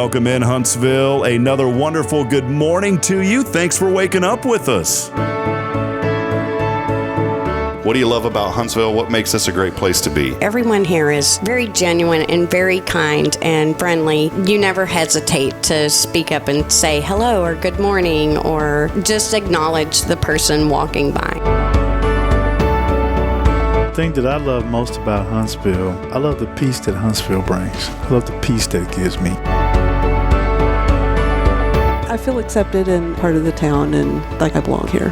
welcome in, Huntsville. Another wonderful good morning to you. Thanks for waking up with us. What do you love about Huntsville? What makes this a great place to be? Everyone here is very genuine and very kind and friendly. You never hesitate to speak up and say hello or good morning or just acknowledge the person walking by. The thing that I love most about Huntsville, I love the peace that Huntsville brings. I love the peace that it gives me. I feel accepted and part of the town and like I belong here.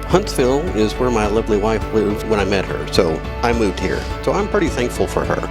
Huntsville is where my lovely wife lived when I met her, so I moved here. So I'm pretty thankful for her.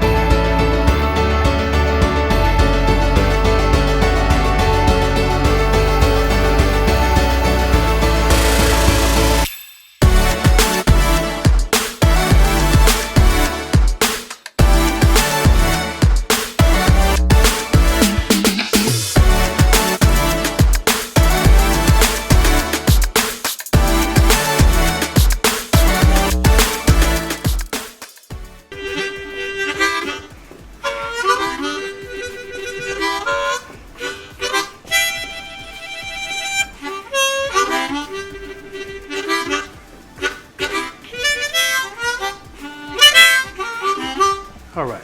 All right.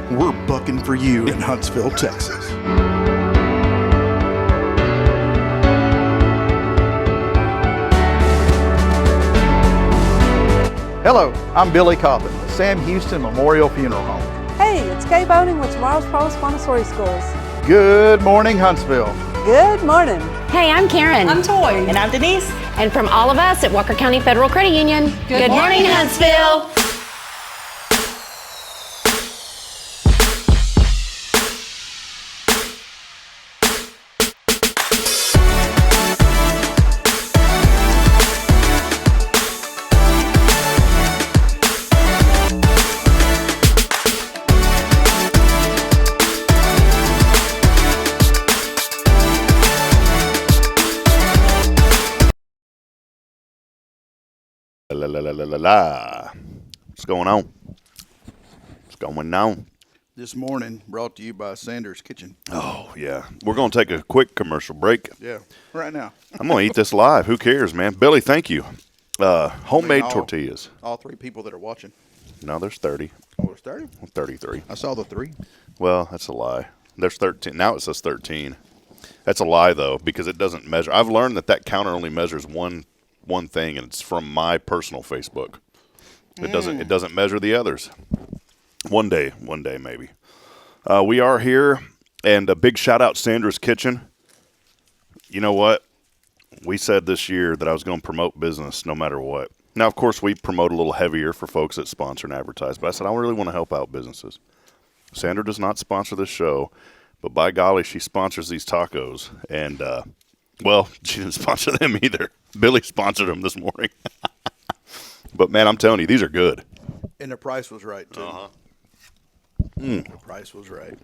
We're bucking for you in Huntsville, Texas. Hello, I'm Billy Coppin, the Sam Houston Memorial Funeral Home. Hey, it's Kay Boning with Tomorrow's Promise Montessori Schools. Good morning, Huntsville. Good morning. Hey, I'm Karen. I'm Toy. And I'm Denise. And from all of us at Walker County Federal Credit Union, good morning, Huntsville. What's going on? What's going on? This morning brought to you by Sanders Kitchen. Oh, yeah. We're going to take a quick commercial break. Yeah, right now. I'm going to eat this live. Who cares, man? Billy, thank you. Homemade tortillas. All three people that are watching. No, there's 30. Oh, there's 30? 33. I saw the 3. Well, that's a lie. There's 13. Now it says 13. That's a lie, though, because it doesn't measure. I've learned that counter only measures one thing, and it's from my personal Facebook. It doesn't measure the others. One day maybe. We are here, and a big shout out Sandra's Kitchen. You know what? We said this year that I was going to promote business no matter what. Now, of course, we promote a little heavier for folks that sponsor and advertise, but I said I really want to help out businesses. Sandra does not sponsor this show, but by golly, she sponsors these tacos, and well, she didn't sponsor them either. Billy sponsored them this morning. But, man, I'm telling you, these are good. And the price was right, too. Uh-huh. The price was right.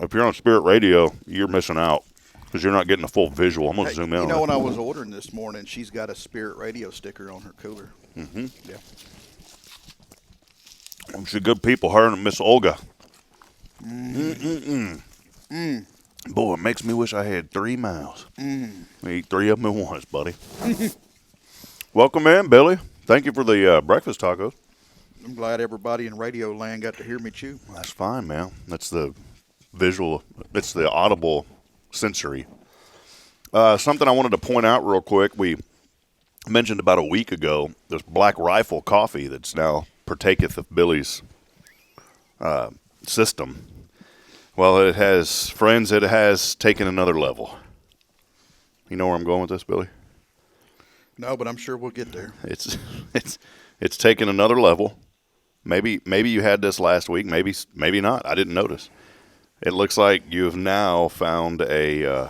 If you're on Spirit Radio, you're missing out because you're not getting a full visual. I'm going to zoom in on it. When I was ordering this morning, she's got a Spirit Radio sticker on her cooler. Mm-hmm. Yeah. She's good people, her and Miss Olga. Boy, it makes me wish I had 3 miles. We eat 3 of them at once, buddy. Welcome in, Billy. Thank you for the breakfast tacos. I'm glad everybody in radio land got to hear me chew. That's fine, man. That's the visual. It's the audible sensory. Something I wanted to point out real quick. We mentioned about a week ago this Black Rifle coffee that's now partaketh of Billy's system. Well, it has taken another level. You know where I'm going with this, Billy? No, but I'm sure we'll get there. It's taken another level. Maybe you had this last week. Maybe not. I didn't notice. It looks like you have now found a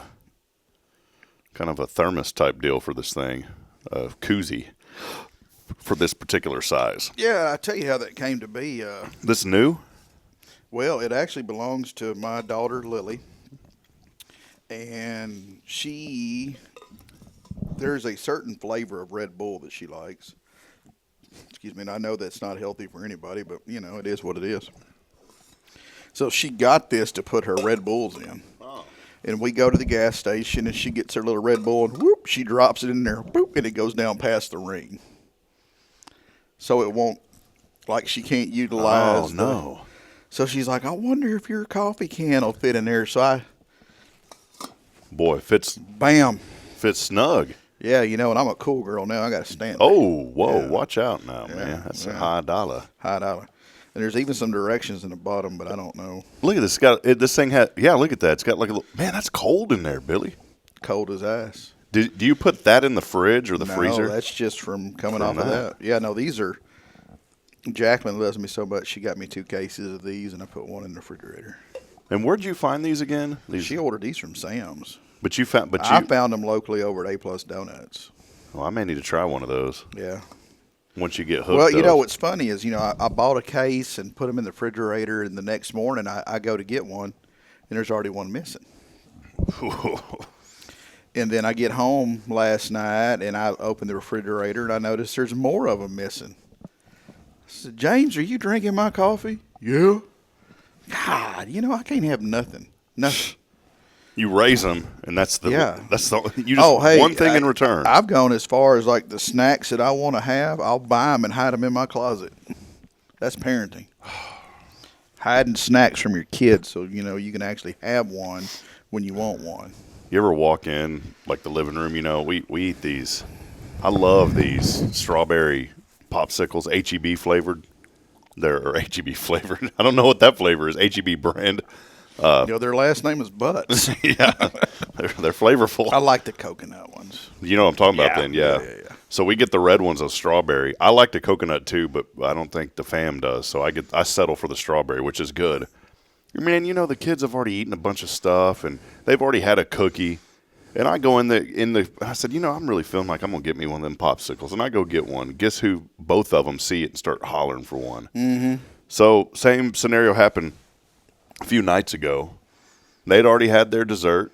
kind of a thermos type deal for this thing, a koozie for this particular size. Yeah, I tell you how that came to be. This new? Well, it actually belongs to my daughter Lily, And there's a certain flavor of Red Bull that she likes. Excuse me, and I know that's not healthy for anybody, but, it is what it is. So she got this to put her Red Bulls in. Oh. And we go to the gas station, and she gets her little Red Bull, and whoop, she drops it in there, boop, and it goes down past the ring. So it won't, she can't utilize. Oh, no. So she's like, I wonder if your coffee can will fit in there. So Boy, fits snug. Yeah, and I'm a cool girl now. I got to stand. Oh, whoa, yeah. Watch out now, man. That's a high dollar. High dollar. And there's even some directions in the bottom, but I don't know. Look at this. This thing look at that. It's got like a little, man, that's cold in there, Billy. Cold as ice. Do you put that in the fridge or the freezer? No, that's just from coming off of that. Yeah, no, these are, Jacqueline loves me so much, she got me 2 cases of these, and I put one in the refrigerator. And where'd you find these again? She ordered these from Sam's. I found them locally over at A+ Donuts. Well, I may need to try one of those. Yeah. Once you get hooked. Well, what's funny is, I bought a case and put them in the refrigerator, and the next morning I go to get one, and there's already one missing. And then I get home last night, and I open the refrigerator, and I notice there's more of them missing. I said, James, are you drinking my coffee? Yeah. God, I can't have nothing. Nothing. You raise them, and that's the one thing in return. I've gone as far as the snacks that I want to have, I'll buy them and hide them in my closet. That's parenting. Hiding snacks from your kids so you can actually have one when you want one. You ever walk in the living room? We eat these. I love these strawberry popsicles, HEB flavored. They're HEB flavored. I don't know what that flavor is. HEB brand. Their last name is Butts. Yeah, they're flavorful. I like the coconut ones. You know what I'm talking about then, yeah. So we get the red ones of strawberry. I like the coconut too, but I don't think the fam does. So I settle for the strawberry, which is good. Man, the kids have already eaten a bunch of stuff, and they've already had a cookie. And I go I said, I'm really feeling like I'm going to get me one of them popsicles. And I go get one. Guess who? Both of them see it and start hollering for one. Mm-hmm. So same scenario happened a few nights ago. They'd already had their dessert.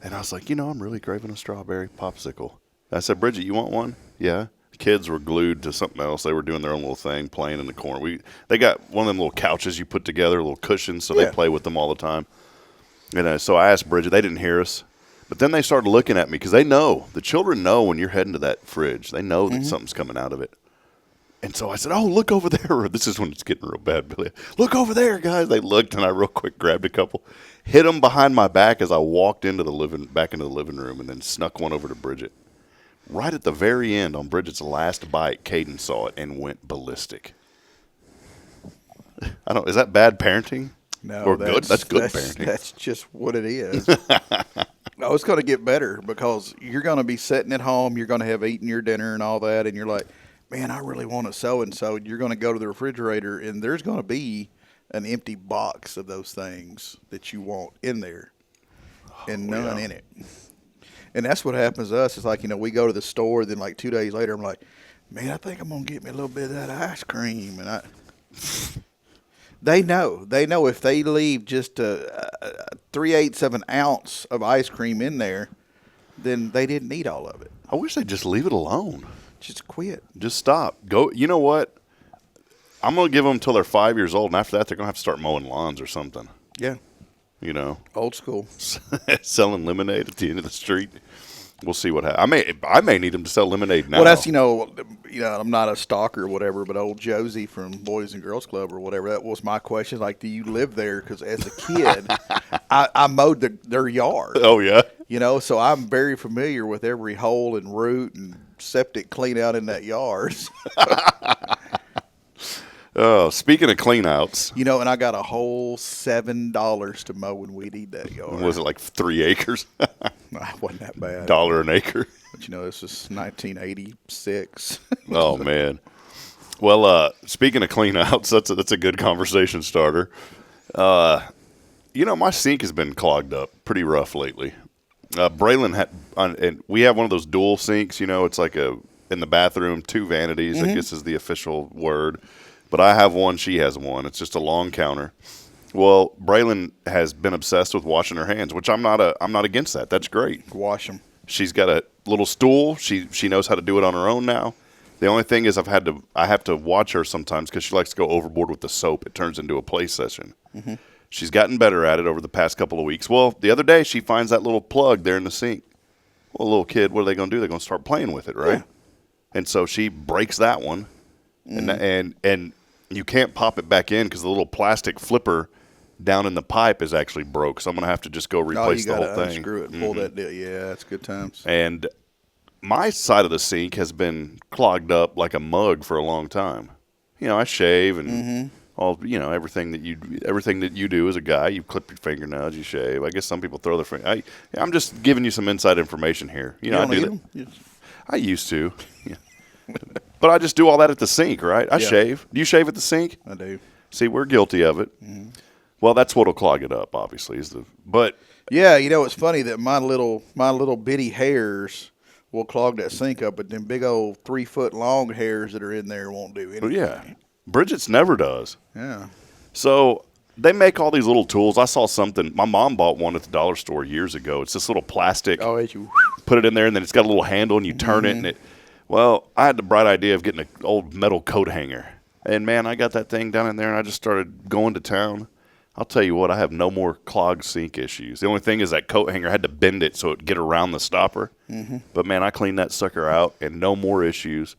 And I was like, I'm really craving a strawberry popsicle. I said, Bridget, you want one? Yeah. The kids were glued to something else. They were doing their own little thing, playing in the corner. They got one of them little couches you put together, little cushions, so they play with them all the time. And so I asked Bridget. They didn't hear us. But then they started looking at me because they know. The children know when you're heading to that fridge. They know that something's coming out of it. And so I said, oh, look over there. This is when it's getting real bad, Billy. Look over there, guys. They looked, and I real quick grabbed a couple, hit them behind my back as I walked back into the living room, and then snuck one over to Bridget. Right at the very end, on Bridget's last bite, Caden saw it and went ballistic. Is that bad parenting? No, or good? That's good parenting. That's just what it is. No, it's going to get better because you're going to be sitting at home. You're going to have eaten your dinner and all that, and you're like, man, I really want a so-and-so. You're going to go to the refrigerator, and there's going to be an empty box of those things that you want in there and none in it. And that's what happens to us. It's like, we go to the store, then 2 days later, I'm like, man, I think I'm going to get me a little bit of that ice cream. And They know if they leave just 3/8 of an ounce of ice cream in there, then they didn't eat all of it. I wish they'd just leave it alone. Just quit. Just stop. Go. You know what? I'm going to give them until they're 5 years old, and after that, they're going to have to start mowing lawns or something. Yeah. Old school. Selling lemonade at the end of the street. We'll see what happens. I may need them to sell lemonade now. Well, that's I'm not a stalker or whatever, but old Josie from Boys and Girls Club or whatever. That was my question. Do you live there? Because as a kid, I mowed their yard. Oh yeah. So I'm very familiar with every hole and root and septic clean out in that yard. Oh, speaking of clean outs. And I got a whole $7 to mow and weed eat that yard. Was it 3 acres? No, it wasn't that bad. $1 an acre. But this is 1986. Oh man. Well, speaking of clean outs, that's a good conversation starter. My sink has been clogged up pretty rough lately. Braylon had, and we have one of those dual sinks. It's in the bathroom, 2 vanities. I guess is the official word. But I have one. She has one. It's just a long counter. Well, Braylon has been obsessed with washing her hands, which I'm not against that. That's great. Wash them. She's got a little stool. She knows how to do it on her own now. The only thing is I have to watch her sometimes because she likes to go overboard with the soap. It turns into a play session. Mm-hmm. She's gotten better at it over the past couple of weeks. Well, the other day she finds that little plug there in the sink. Well, little kid, what are they going to do? They're going to start playing with it, right? Yeah. And so she breaks that one, and you can't pop it back in because the little plastic flipper down in the pipe is actually broke. So I'm going to have to just go replace the whole thing. Unscrew it and pull that. Yeah, that's good times. And my side of the sink has been clogged up like a mug for a long time. You know, I shave and all, you know, everything that you do as a guy. You clip your fingernails, you shave. I guess some people throw their finger. I'm just giving you some inside information here. You know, I do that. I used to, yeah. But I just do all that at the sink, right? I shave. Do you shave at the sink? I do. See, we're guilty of it. Mm-hmm. Well, that's what'll clog it up, obviously. But yeah, you know, it's funny that my little bitty hairs will clog that sink up, but them big old 3-foot long hairs that are in there won't do anything. Yeah, Bridget's never does. Yeah. So they make all these little tools. I saw something. My mom bought one at the dollar store years ago. It's this little plastic. Oh, you put it in there, and then it's got a little handle, and you turn it, and it. Well, I had the bright idea of getting an old metal coat hanger, and man, I got that thing down in there, and I just started going to town. I'll tell you what, I have no more clogged sink issues. The only thing is that coat hanger, I had to bend it so it would get around the stopper. Mm-hmm. But, man, I cleaned that sucker out and no more issues.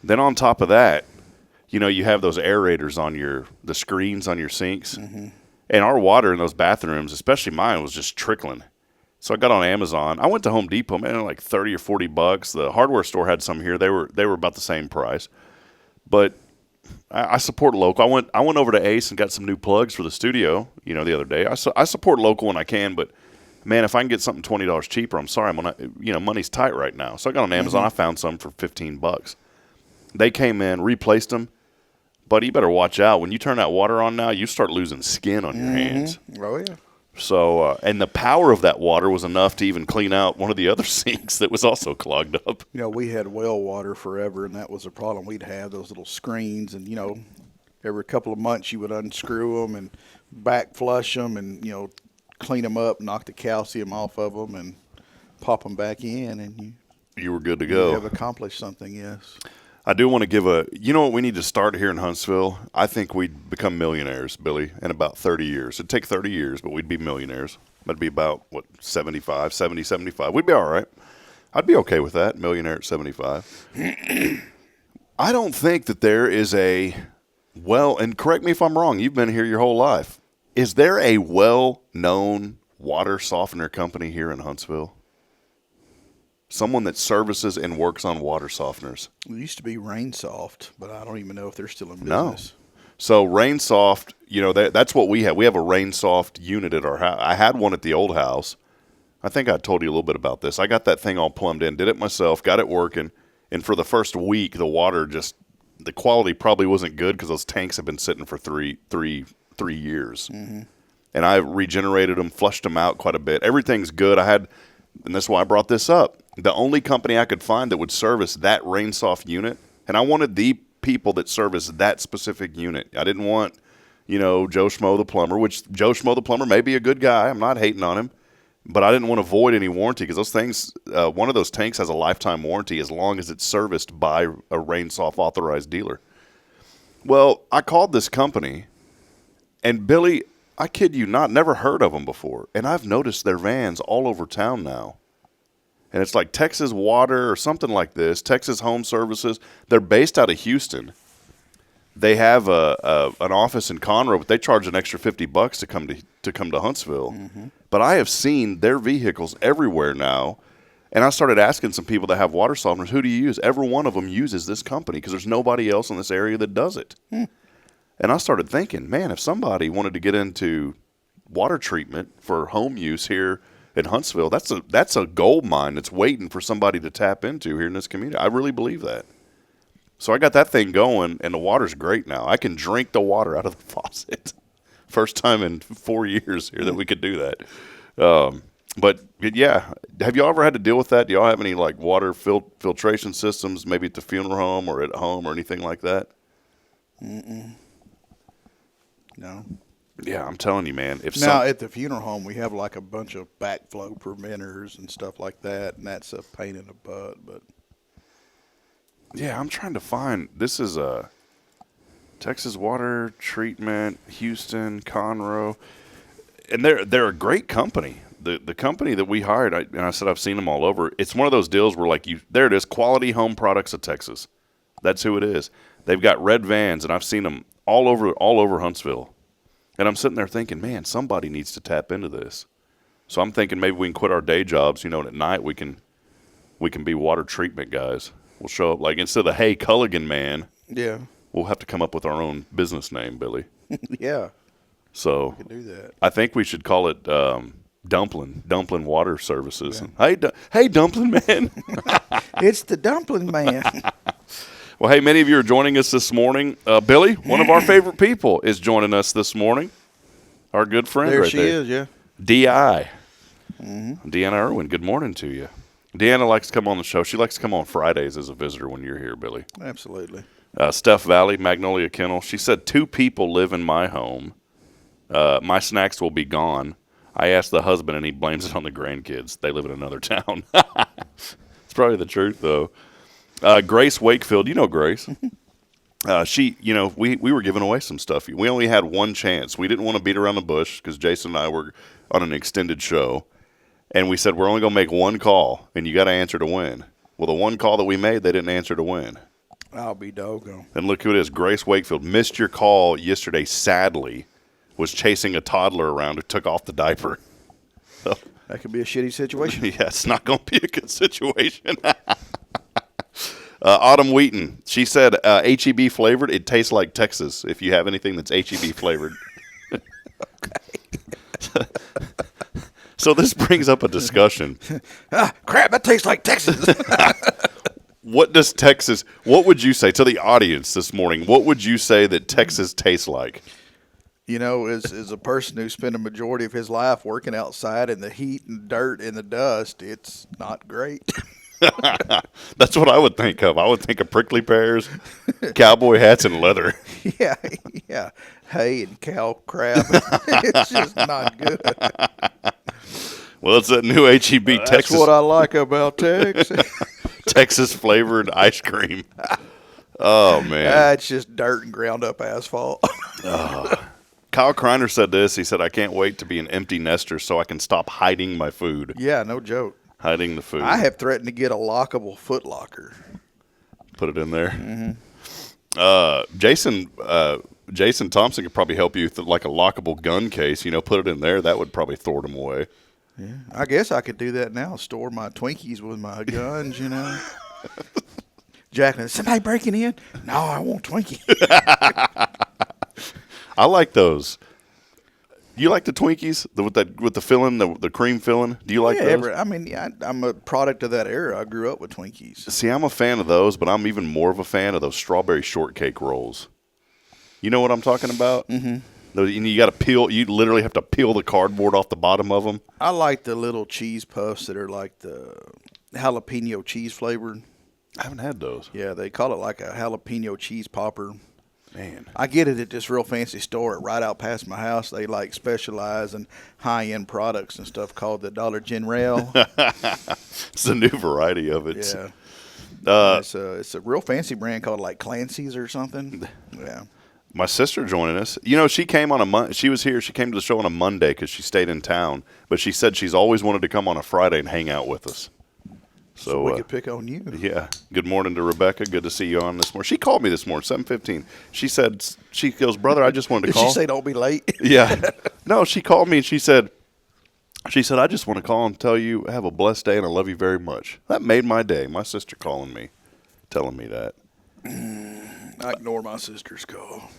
Then on top of that, you know, you have those aerators on the screens on your sinks. Mm-hmm. And our water in those bathrooms, especially mine, was just trickling. So I got on Amazon. I went to Home Depot, man, like $30 or $40. The hardware store had some here. They were about the same price. But I support local. I went over to Ace and got some new plugs for the studio, you know, the other day. I support local when I can, but man, if I can get something $20 cheaper, I'm sorry, money's tight right now. So I got on Amazon. I found some for $15. They came in, replaced them. But you better watch out. When you turn that water on now, you start losing skin on your hands. Oh yeah. So, and the power of that water was enough to even clean out one of the other sinks that was also clogged up. You know, we had well water forever, and that was a problem. We'd have those little screens, and, you know, every couple of months you would unscrew them and back flush them and, you know, clean them up, knock the calcium off of them, and pop them back in, and you were good to go. You have accomplished something, yes. I do want to give you know what we need to start here in Huntsville? I think we'd become millionaires, Billy, in about 30 years. It'd take 30 years, but we'd be millionaires. That'd be about, 75. We'd be all right. I'd be okay with that, millionaire at 75. I don't think that there is and correct me if I'm wrong, you've been here your whole life. Is there a well-known water softener company here in Huntsville? Someone that services and works on water softeners. It used to be RainSoft, but I don't even know if they're still in business. No. So RainSoft, you know, that's what we have. We have a RainSoft unit at our house. I had one at the old house. I think I told you a little bit about this. I got that thing all plumbed in, did it myself, got it working, and for the first week, the water the quality probably wasn't good because those tanks have been sitting for three years. Mm-hmm. And I regenerated them, flushed them out quite a bit. Everything's good. And that's why I brought this up. The only company I could find that would service that RainSoft unit, and I wanted the people that service that specific unit. I didn't want, you know, Joe Schmo the plumber, which Joe Schmo the plumber may be a good guy. I'm not hating on him. But I didn't want to void any warranty because those things, one of those tanks has a lifetime warranty as long as it's serviced by a RainSoft authorized dealer. Well, I called this company, and Billy, I kid you not, never heard of them before. And I've noticed their vans all over town now. And it's like Texas Water or something like this, Texas Home Services. They're based out of Houston. They have an office in Conroe, but they charge an extra $50 to come to Huntsville. Mm-hmm. But I have seen their vehicles everywhere now. And I started asking some people that have water softeners, who do you use? Every one of them uses this company because there's nobody else in this area that does it. And I started thinking, man, if somebody wanted to get into water treatment for home use here in Huntsville, that's a gold mine that's waiting for somebody to tap into here in this community. I really believe that. So I got that thing going, and the water's great now. I can drink the water out of the faucet. First time in 4 years here that we could do that. But, yeah, have y'all ever had to deal with that? Do y'all have any, like, water filtration systems, maybe at the funeral home or at home or anything like that? No. Yeah, I'm telling you, man. Now, at the funeral home, we have like a bunch of backflow preventers and stuff like that, and that's a pain in the butt. But yeah, I'm trying to find. This is a Texas Water Treatment, Houston, Conroe, and they're a great company. The company that we hired, and I said I've seen them all over. It's one of those deals where there it is, Quality Home Products of Texas. That's who it is. They've got red vans, and I've seen them all over Huntsville. And I'm sitting there thinking, man, somebody needs to tap into this. So I'm thinking maybe we can quit our day jobs, and at night we can be water treatment guys. We'll show up instead of the Hey Culligan Man. yeah, We'll have to come up with our own business name, Billy. yeah, So we can do that. I think we should call it Dumpling Water Services. Yeah. Hey, Dumpling Man. It's the Dumpling Man. Well, hey, many of you are joining us this morning. Billy, one of our favorite people, is joining us this morning. Our good friend There right she there. is, yeah. D.I. Deanna Irwin, good morning to you. Deanna likes to come on the show. She likes to come on Fridays as a visitor when you're here, Billy. Absolutely. Steph Valley, Magnolia Kennel. She said 2 people live in my home. My snacks will be gone. I asked the husband, and he blames it on the grandkids. They live in another town. It's probably the truth, though. Grace Wakefield, you know Grace. She, we were giving away some stuff. We only had one chance. We didn't want to beat around the bush because Jason and I were on an extended show. And we said, we're only going to make one call, and you got to answer to win. Well, the one call that we made, they didn't answer to win. I'll be doggone. And look who it is. Grace Wakefield missed your call yesterday, sadly. Was chasing a toddler around who took off the diaper. So, That could be a shitty situation. yeah, it's not going to be a good situation. Autumn Wheaton, she said H-E-B flavored. It tastes like Texas if you have anything that's H-E-B flavored. So this brings up a discussion. Crap, that tastes like Texas. What would you say to the audience this morning? What would you say that Texas tastes like? As a person who spent a majority of his life working outside in the heat and dirt and the dust, it's not great. That's what I would think of. I would think of prickly pears, cowboy hats, and leather. Yeah. Hay and cow crap. It's just not good. Well, it's that new H-E-B That's Texas. what I like about Texas. Texas flavored ice cream. Oh, man. It's just dirt and ground up asphalt. Kyle Kreiner said this. He said, I can't wait to be an empty nester so I can stop hiding my food. Yeah, no joke. Hiding the food. I have threatened to get a lockable foot locker. Put it in there. Jason Thompson could probably help you with like a lockable gun case. Put it in there. That would probably thwart him away. Yeah, I guess I could do that now. Store my Twinkies with my guns, Jacqueline, somebody breaking in? No, I want Twinkie. I like those. You like the Twinkies with the filling, the cream filling? Do you like those? I'm a product of that era. I grew up with Twinkies. See, I'm a fan of those, but I'm even more of a fan of those strawberry shortcake rolls. You know what I'm talking about? Mm-hmm. You got to peel. You literally have to peel the cardboard off the bottom of them. I like the little cheese puffs that are like the jalapeno cheese flavored. I haven't had those. Yeah, they call it like a jalapeno cheese popper. Man, I get it at this real fancy store right out past my house. They specialize in high-end products and stuff called the Dollar General. It's a new variety of it. Yeah. It's a real fancy brand called Clancy's or something. Yeah. My sister joining us. She came on she was here. She came to the show on a Monday because she stayed in town. But she said she's always wanted to come on a Friday and hang out with us. So we could pick on you. Yeah. Good morning to Rebecca. Good to see you on this morning. She called me this morning, 7:15. She goes, brother, I just wanted to call. Did she say don't be late? Yeah. No, she called me and she said, I just want to call and tell you have a blessed day and I love you very much. That made my day. My sister calling me, telling me that. I ignore my sister's call.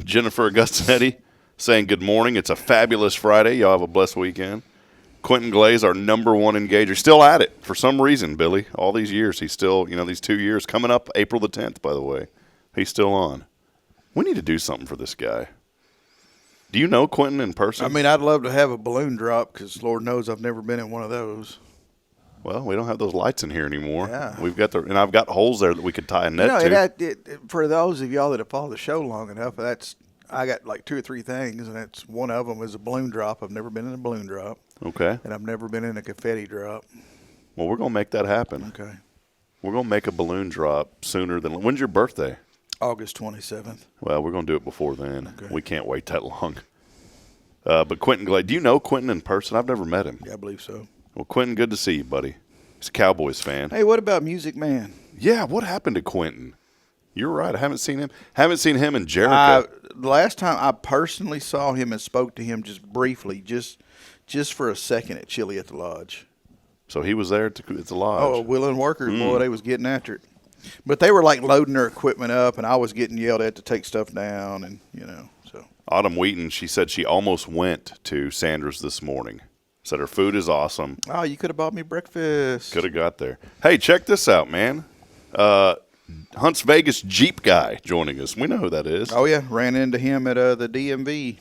Jennifer Augustinetti saying good morning. It's a fabulous Friday. Y'all have a blessed weekend. Quentin Glaze, our number one engager, still at it for some reason, Billy. All these years, he's still, these 2 years. Coming up April the 10th, by the way. He's still on. We need to do something for this guy. Do you know Quentin in person? I'd love to have a balloon drop because Lord knows I've never been in one of those. Well, we don't have those lights in here anymore. Yeah. We've got and I've got holes there that we could tie a net to. For those of y'all that have followed the show long enough, I got like 2 or 3 things, and it's one of them is a balloon drop. I've never been in a balloon drop. Okay. And I've never been in a confetti drop. Well, we're going to make that happen. Okay. We're going to make a balloon drop sooner than – when's your birthday? August 27th. Well, we're going to do it before then. Okay. We can't wait that long. But Quentin Glade, do you know Quentin in person? I've never met him. Yeah, I believe so. Well, Quentin, good to see you, buddy. He's a Cowboys fan. Hey, what about Music Man? Yeah, what happened to Quentin? You're right. I haven't seen him. Haven't seen him in Jericho. The last time I personally saw him and spoke to him just briefly, just for a second at Chili at the Lodge. So he was there at the lodge. Oh, willing workers, boy, they was getting after it. But they were like loading their equipment up, and I was getting yelled at to take stuff down, and so. Autumn Wheaton, she said she almost went to Sandra's this morning. Said her food is awesome. Oh, you could have bought me breakfast. Could have got there. Hey, check this out, man. Hunts Vegas Jeep guy joining us. We know who that is. Oh yeah, ran into him at the DMV.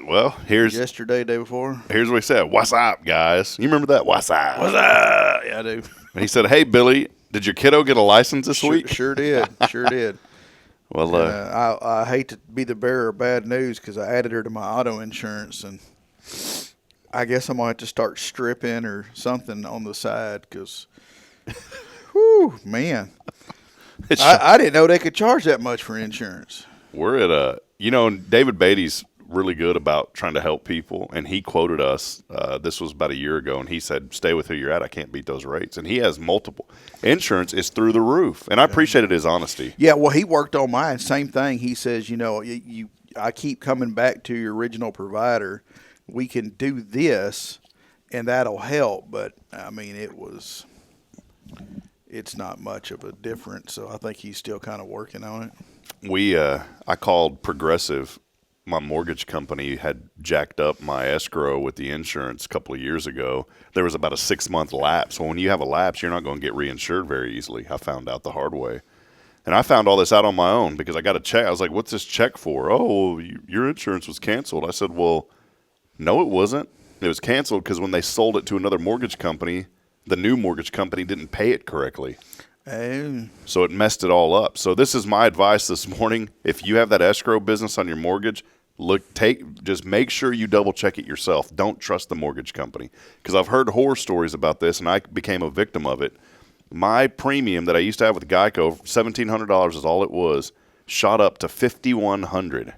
Well, here's yesterday, day before. Here's what he said. What's up, guys? You remember that? What's up? What's up? Yeah, I do. And he said, hey, Billy, did your kiddo get a license this week? Sure did. Sure did. Well, I hate to be the bearer of bad news because I added her to my auto insurance, and I guess I'm going to have to start stripping or something on the side because, whew, man. I didn't know they could charge that much for insurance. We're at David Beatty's really good about trying to help people, and he quoted us. This was about a year ago, and he said, "Stay with who you're at. I can't beat those rates." And he has multiple. Insurance is through the roof, and I appreciated his honesty. Yeah, well, he worked on mine. Same thing. He says, I keep coming back to your original provider. We can do this, and that'll help. But I mean, it's not much of a difference. So I think he's still kind of working on it. I called Progressive. My mortgage company had jacked up my escrow with the insurance a couple of years ago. There was about a 6-month lapse. Well, when you have a lapse, you're not going to get reinsured very easily. I found out the hard way. And I found all this out on my own because I got a check. I was like, what's this check for? Oh, your insurance was canceled. I said, well, no, it wasn't. It was canceled because when they sold it to another mortgage company, the new mortgage company didn't pay it correctly. So it messed it all up. So this is my advice this morning. If you have that escrow business on your mortgage, just make sure you double check it yourself. Don't trust the mortgage company because I've heard horror stories about this, and I became a victim of it. My premium that I used to have with Geico, $1,700 is all it was, shot up to $5,100.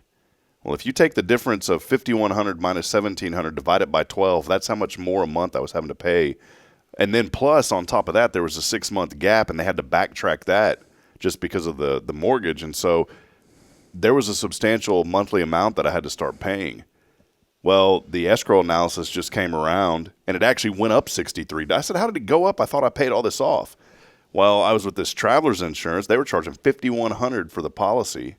Well, if you take the difference of $5,100 minus $1,700, divide it by 12, that's how much more a month I was having to pay. And then plus, on top of that, there was a 6-month gap, and they had to backtrack that just because of the mortgage. And so there was a substantial monthly amount that I had to start paying. Well, the escrow analysis just came around, and it actually went up $63. I said, how did it go up? I thought I paid all this off. Well, I was with this traveler's insurance. They were charging $5,100 for the policy.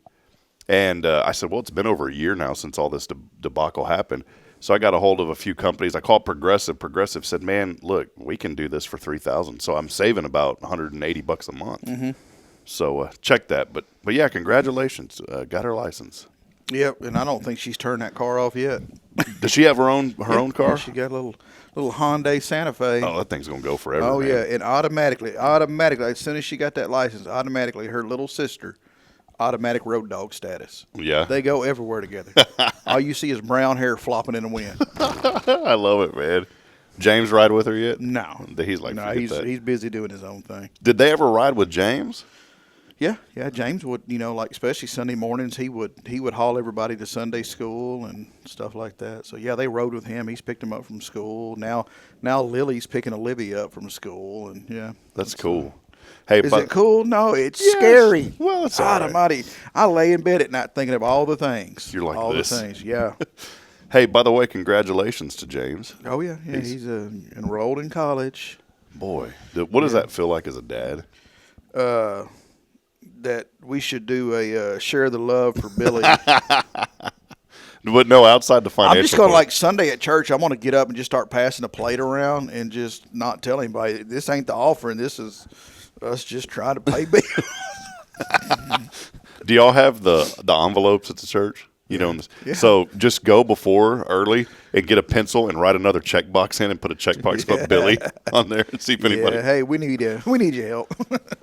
And I said, well, it's been over a year now since all this debacle happened. So I got a hold of a few companies. I called Progressive. Progressive said, man, look, we can do this for $3,000. So I'm saving about $180 a month. Mm-hmm. So check that. But yeah, congratulations. Got her license. Yep, and I don't think she's turned that car off yet. Does she have her own car? Yeah, she got a little Hyundai Santa Fe. Oh, that thing's going to go forever. Oh, man. yeah, and automatically, as soon as she got that license, automatically her little sister, automatic road dog status. Yeah. They go everywhere together. All you see is brown hair flopping in the wind. I love it, man. James ride with her yet? No. He's like, no, he's busy doing his own thing. Did they ever ride with James? Yeah. James would, like especially Sunday mornings, he would haul everybody to Sunday school and stuff like that. So yeah, they rode with him. He's picked them up from school. Now Lily's picking Olivia up from school, and yeah, that's cool. Hey, is it cool? No, it's scary. Well, it's all right. I lay in bed at night thinking of all the things. You're like all this. the things. Yeah. Hey, by the way, congratulations to James. Oh yeah. He's enrolled in college. Boy, what does that feel like as a dad? That we should do a share the love for Billy. But no, outside the financial. I'm just going to like Sunday at church. I'm going to get up and just start passing a plate around and just not tell anybody this ain't the offering. This is us just trying to pay bills. Do y'all have the envelopes at the church? Yeah. So just go before early and get a pencil and write another checkbox in and put a checkbox about Billy on there and see if anybody. Yeah, hey, we need your help.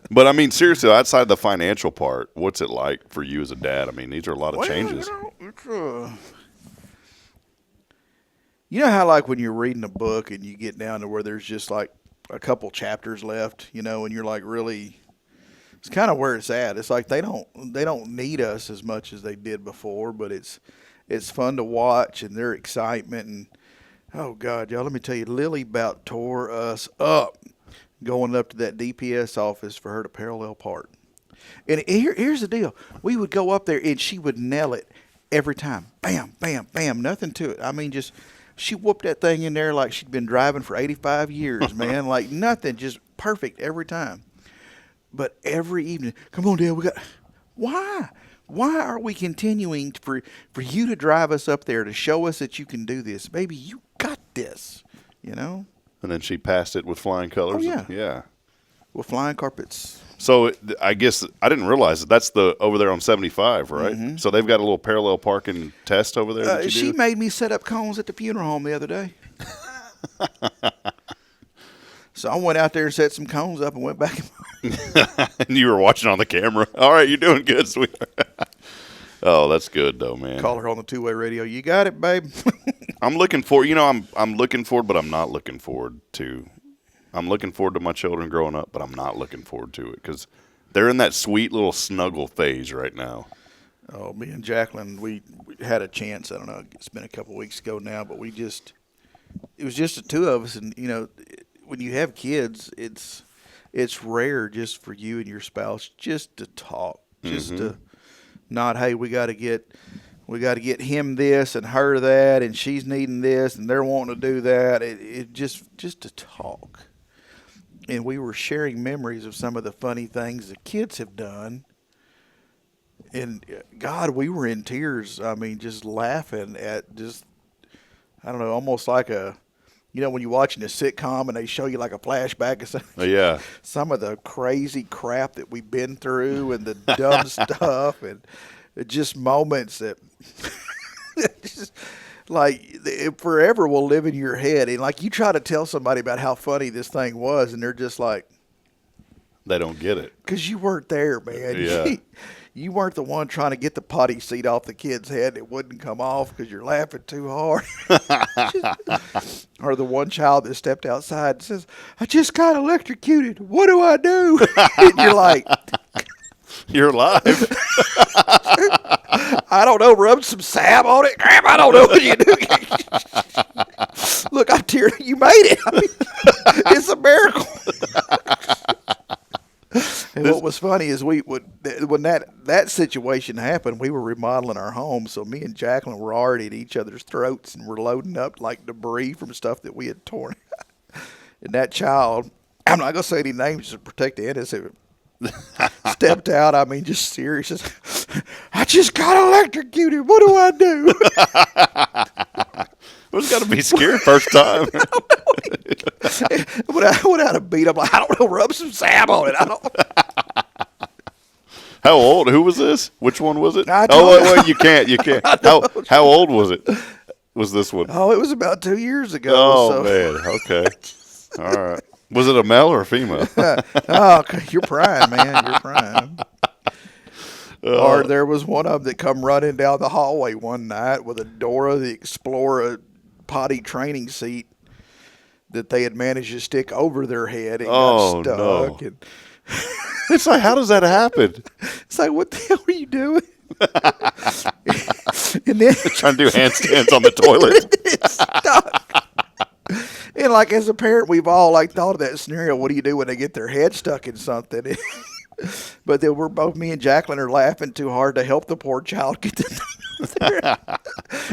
But I mean, seriously, outside the financial part, what's it like for you as a dad? I mean, these are a lot of changes. You know how, like, when you're reading a book and you get down to where there's just like a couple chapters left, and you're like, really, it's kind of where it's at. It's like they don't need us as much as they did before, but it's fun to watch and their excitement. And oh God, y'all, let me tell you, Lily about tore us up going up to that DPS office for her to parallel park. And here's the deal: we would go up there and she would nail it every time. Bam, bam, bam, nothing to it. I mean, just. She whooped that thing in there like she'd been driving for 85 years, man. Like nothing, just perfect every time. But every evening, come on, Dad, why? Why are we continuing for you to drive us up there to show us that you can do this? Baby, you got this, And then she passed it with flying colors. Oh, yeah. Yeah. With flying carpets. So I guess I didn't realize that's over there on 75, right? Mm-hmm. So they've got a little parallel parking test over there. That you she do? made me set up cones at the funeral home the other day. So I went out there and set some cones up and went back. And you were watching on the camera. All right, you're doing good, sweetheart. Oh, that's good though, man. Call her on the two-way radio. You got it, babe. I'm looking forward. I'm looking forward, but I'm not looking forward to. I'm looking forward to my children growing up, but I'm not looking forward to it because they're in that sweet little snuggle phase right now. Oh, me and Jacqueline, we had a chance. I don't know. It's been a couple of weeks ago now, but it was just the two of us. And, when you have kids, it's rare just for you and your spouse just to talk, just to not, hey, we got to get him this and her that, and she's needing this and they're wanting to do that. It just to talk. And we were sharing memories of some of the funny things the kids have done. And God, we were in tears. I mean, just laughing at I don't know, almost like when you're watching a sitcom and they show you like a flashback of some of the crazy crap that we've been through and the dumb stuff and just moments that just like it forever will live in your head. And like you try to tell somebody about how funny this thing was and they're just like, they don't get it. Because you weren't there, man. Yeah. You weren't the one trying to get the potty seat off the kid's head. It wouldn't come off because you're laughing too hard. Or the one child that stepped outside and says, I just got electrocuted. What do I do? And you're like, you're alive. I don't know. Rub some salve on it. Crap, I don't know what you do. Look, I'm tearing. You made it. I mean, it's a miracle. And what was funny is when that situation happened, we were remodeling our home, so me and Jacqueline were already at each other's throats and we're loading up like debris from stuff that we had torn. And that child, I'm not gonna say any names to protect the innocent, stepped out. I mean, just serious. I just got electrocuted. What do I do? Well, it's got to be scary first time. When I went out and beat him, like, I don't know, rub some salve on it. I don't. How old? Who was this? Which one was it? Wait, you can't. How old was it? Was this one? Oh, it was about 2 years ago. Oh, man. Okay. All right. Was it a male or a female? Oh, you're prying, man. You're prying. Or there was one of them that come running down the hallway one night with a Dora the Explorer potty training seat that they had managed to stick over their head and got stuck. No. And it's like, how does that happen? It's like, what the hell are you doing? And then trying to do handstands on the toilet. It's stuck. And like as a parent, we've all like thought of that scenario. What do you do when they get their head stuck in something? But then me and Jacqueline are laughing too hard to help the poor child get the thing there.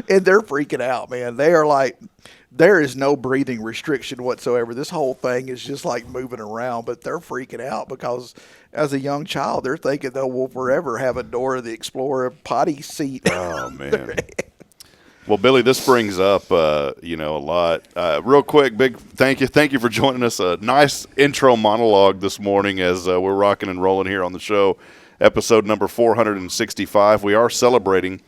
And they're freaking out, man. They are like, there is no breathing restriction whatsoever. This whole thing is just like moving around, but they're freaking out because as a young child, they're thinking they will forever have a Dora the Explorer potty seat. Oh, man. Well, Billy, this brings up, a lot. Real quick, big thank you. Thank you for joining us. A nice intro monologue this morning as we're rocking and rolling here on the show. Episode number 465. We are celebrating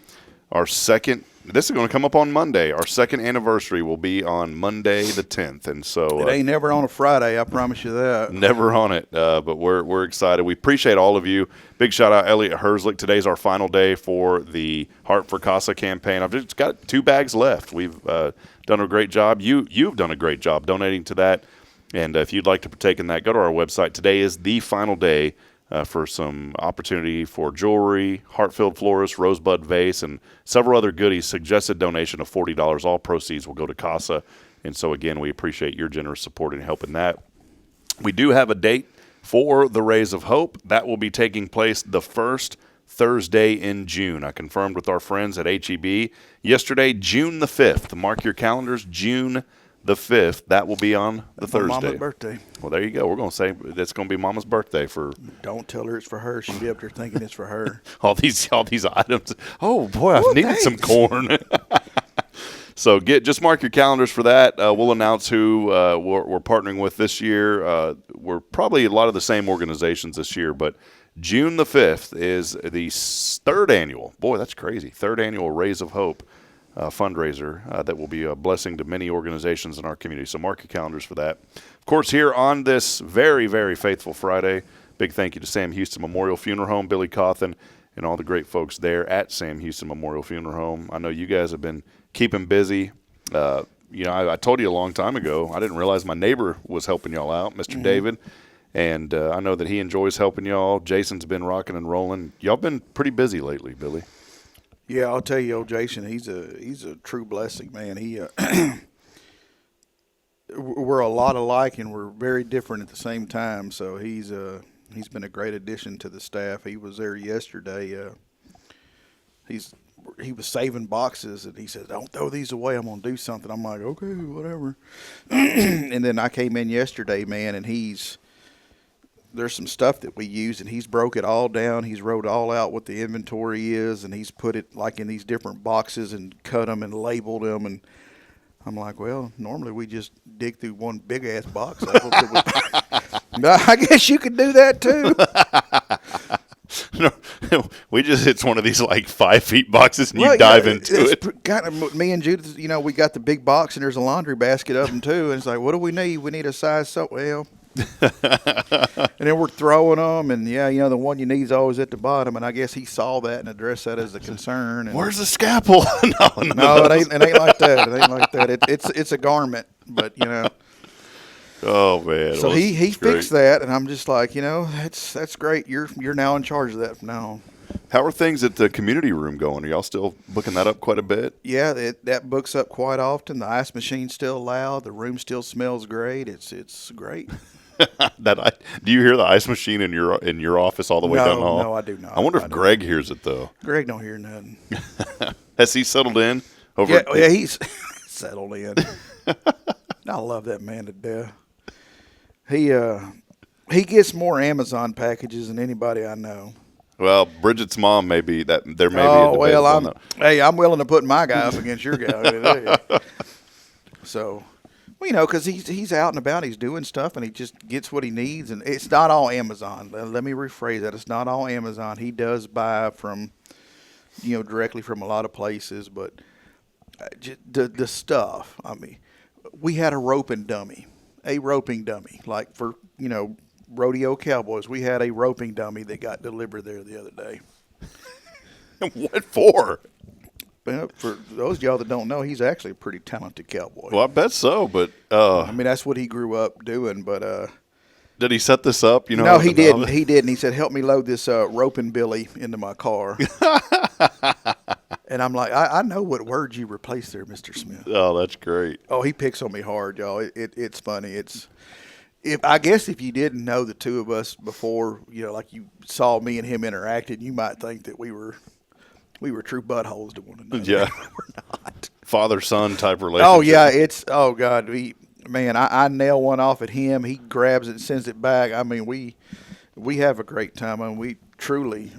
our second this is going to come up on Monday. Our second anniversary will be on Monday the 10th, and so It ain't never on a Friday, I promise you that. never on it. But we're excited. We appreciate all of you. Big shout out Elliot Herslick. Today's our final day for the Heart for Casa campaign. I've just got 2 bags left. We've done a great job. You've done a great job donating to that. And if you'd like to partake in that, go to our website. Today is the final day for some opportunity for jewelry, heart-filled florist, rosebud vase, and several other goodies. Suggested donation of $40. All proceeds will go to CASA. And so, again, we appreciate your generous support in helping that. We do have a date for the Rays of Hope. That will be taking place the first Thursday in June. I confirmed with our friends at HEB yesterday, June the 5th. Mark your calendars, June the 5th. That will be on the Thursday. Mama's birthday. Well, there you go. We're going to say it's going to be Mama's birthday for. Don't tell her it's for her. She'll be up there thinking it's for her. all these items. Oh boy, I've needed some corn. So just mark your calendars for that. We'll announce who we're partnering with this year. We're probably a lot of the same organizations this year, but June the 5th is the 3rd annual. Boy, that's crazy. 3rd annual Rays of Hope fundraiser that will be a blessing to many organizations in our community. So mark your calendars for that. Of course, here on this very, very faithful Friday, big thank you to Sam Houston Memorial Funeral Home, Billy Cawthon, and all the great folks there at Sam Houston Memorial Funeral Home. I know you guys have been keeping busy. I told you a long time ago, I didn't realize my neighbor was helping y'all out, Mr. David. And I know that he enjoys helping y'all. Jason's been rocking and rolling. Y'all been pretty busy lately, Billy. Yeah, I'll tell you, old Jason, he's a true blessing, man. He we're a lot alike and we're very different at the same time. So he's been a great addition to the staff. He was there yesterday. He was saving boxes and he said, "Don't throw these away. I'm gonna do something." I'm like, "Okay, whatever." And then I came in yesterday, man, and there's some stuff that we use, and he's broke it all down. He's wrote all out what the inventory is, and he's put it like in these different boxes and cut them and labeled them. And I'm like, well, normally we just dig through one big ass box. I guess you could do that too. No, it's one of these like 5 feet boxes, and you dive into it. Kind of me and Judith, we got the big box, and there's a laundry basket of them too. And it's like, what do we need? We need a size so well. And then we're throwing them, and the one you need is always at the bottom. And I guess he saw that and addressed that as a concern. And where's the scalpel? No, it ain't like that. It ain't like that. It's a garment, but Oh man! So he fixed that, and I'm just like, that's great. You're now in charge of that from now on. How are things at the community room going? Are y'all still booking that up quite a bit? Yeah, that books up quite often. The ice machine's still loud. The room still smells great. It's great. Do you hear the ice machine in your office all the way down the hall? No, I do not. I wonder if Greg hears it though. Greg don't hear nothing. Has he settled in? Yeah, he's settled in. I love that man to death. He gets more Amazon packages than anybody I know. Well, Bridget's mom may be that. There may be a debate on that. I'm willing to put my guy up against your guy. So, because he's out and about, he's doing stuff, and he just gets what he needs. And it's not all Amazon. Let me rephrase that. It's not all Amazon. He does buy from, directly from a lot of places, but the stuff. I mean, we had a roping dummy, like for rodeo cowboys. We had a roping dummy that got delivered there the other day. What for? Well, for those of y'all that don't know, he's actually a pretty talented cowboy. Well, I bet so, but that's what he grew up doing. But did he set this up? No, he didn't. He didn't. He said, "Help me load this roping Billy into my car." And I'm like, I know what word you replaced there, Mr. Smith. Oh, that's great. Oh, he picks on me hard, y'all. It's funny. I guess if you didn't know the two of us before, like you saw me and him interacting, you might think that we were true buttholes to one another. Yeah, we're not. Father-son type relationship. Oh yeah, oh God, I nail one off at him. He grabs it and sends it back. I mean, we have a great time, and we're truly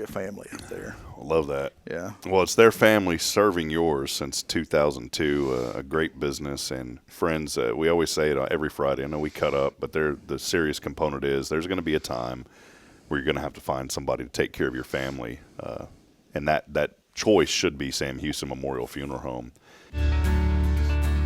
a family up there. I love that. Yeah. Well, it's their family serving yours since 2002. A great business and friends. We always say it every Friday. I know we cut up, but the serious component is there's going to be a time where you're going to have to find somebody to take care of your family, and that choice should be Sam Houston Memorial Funeral Home.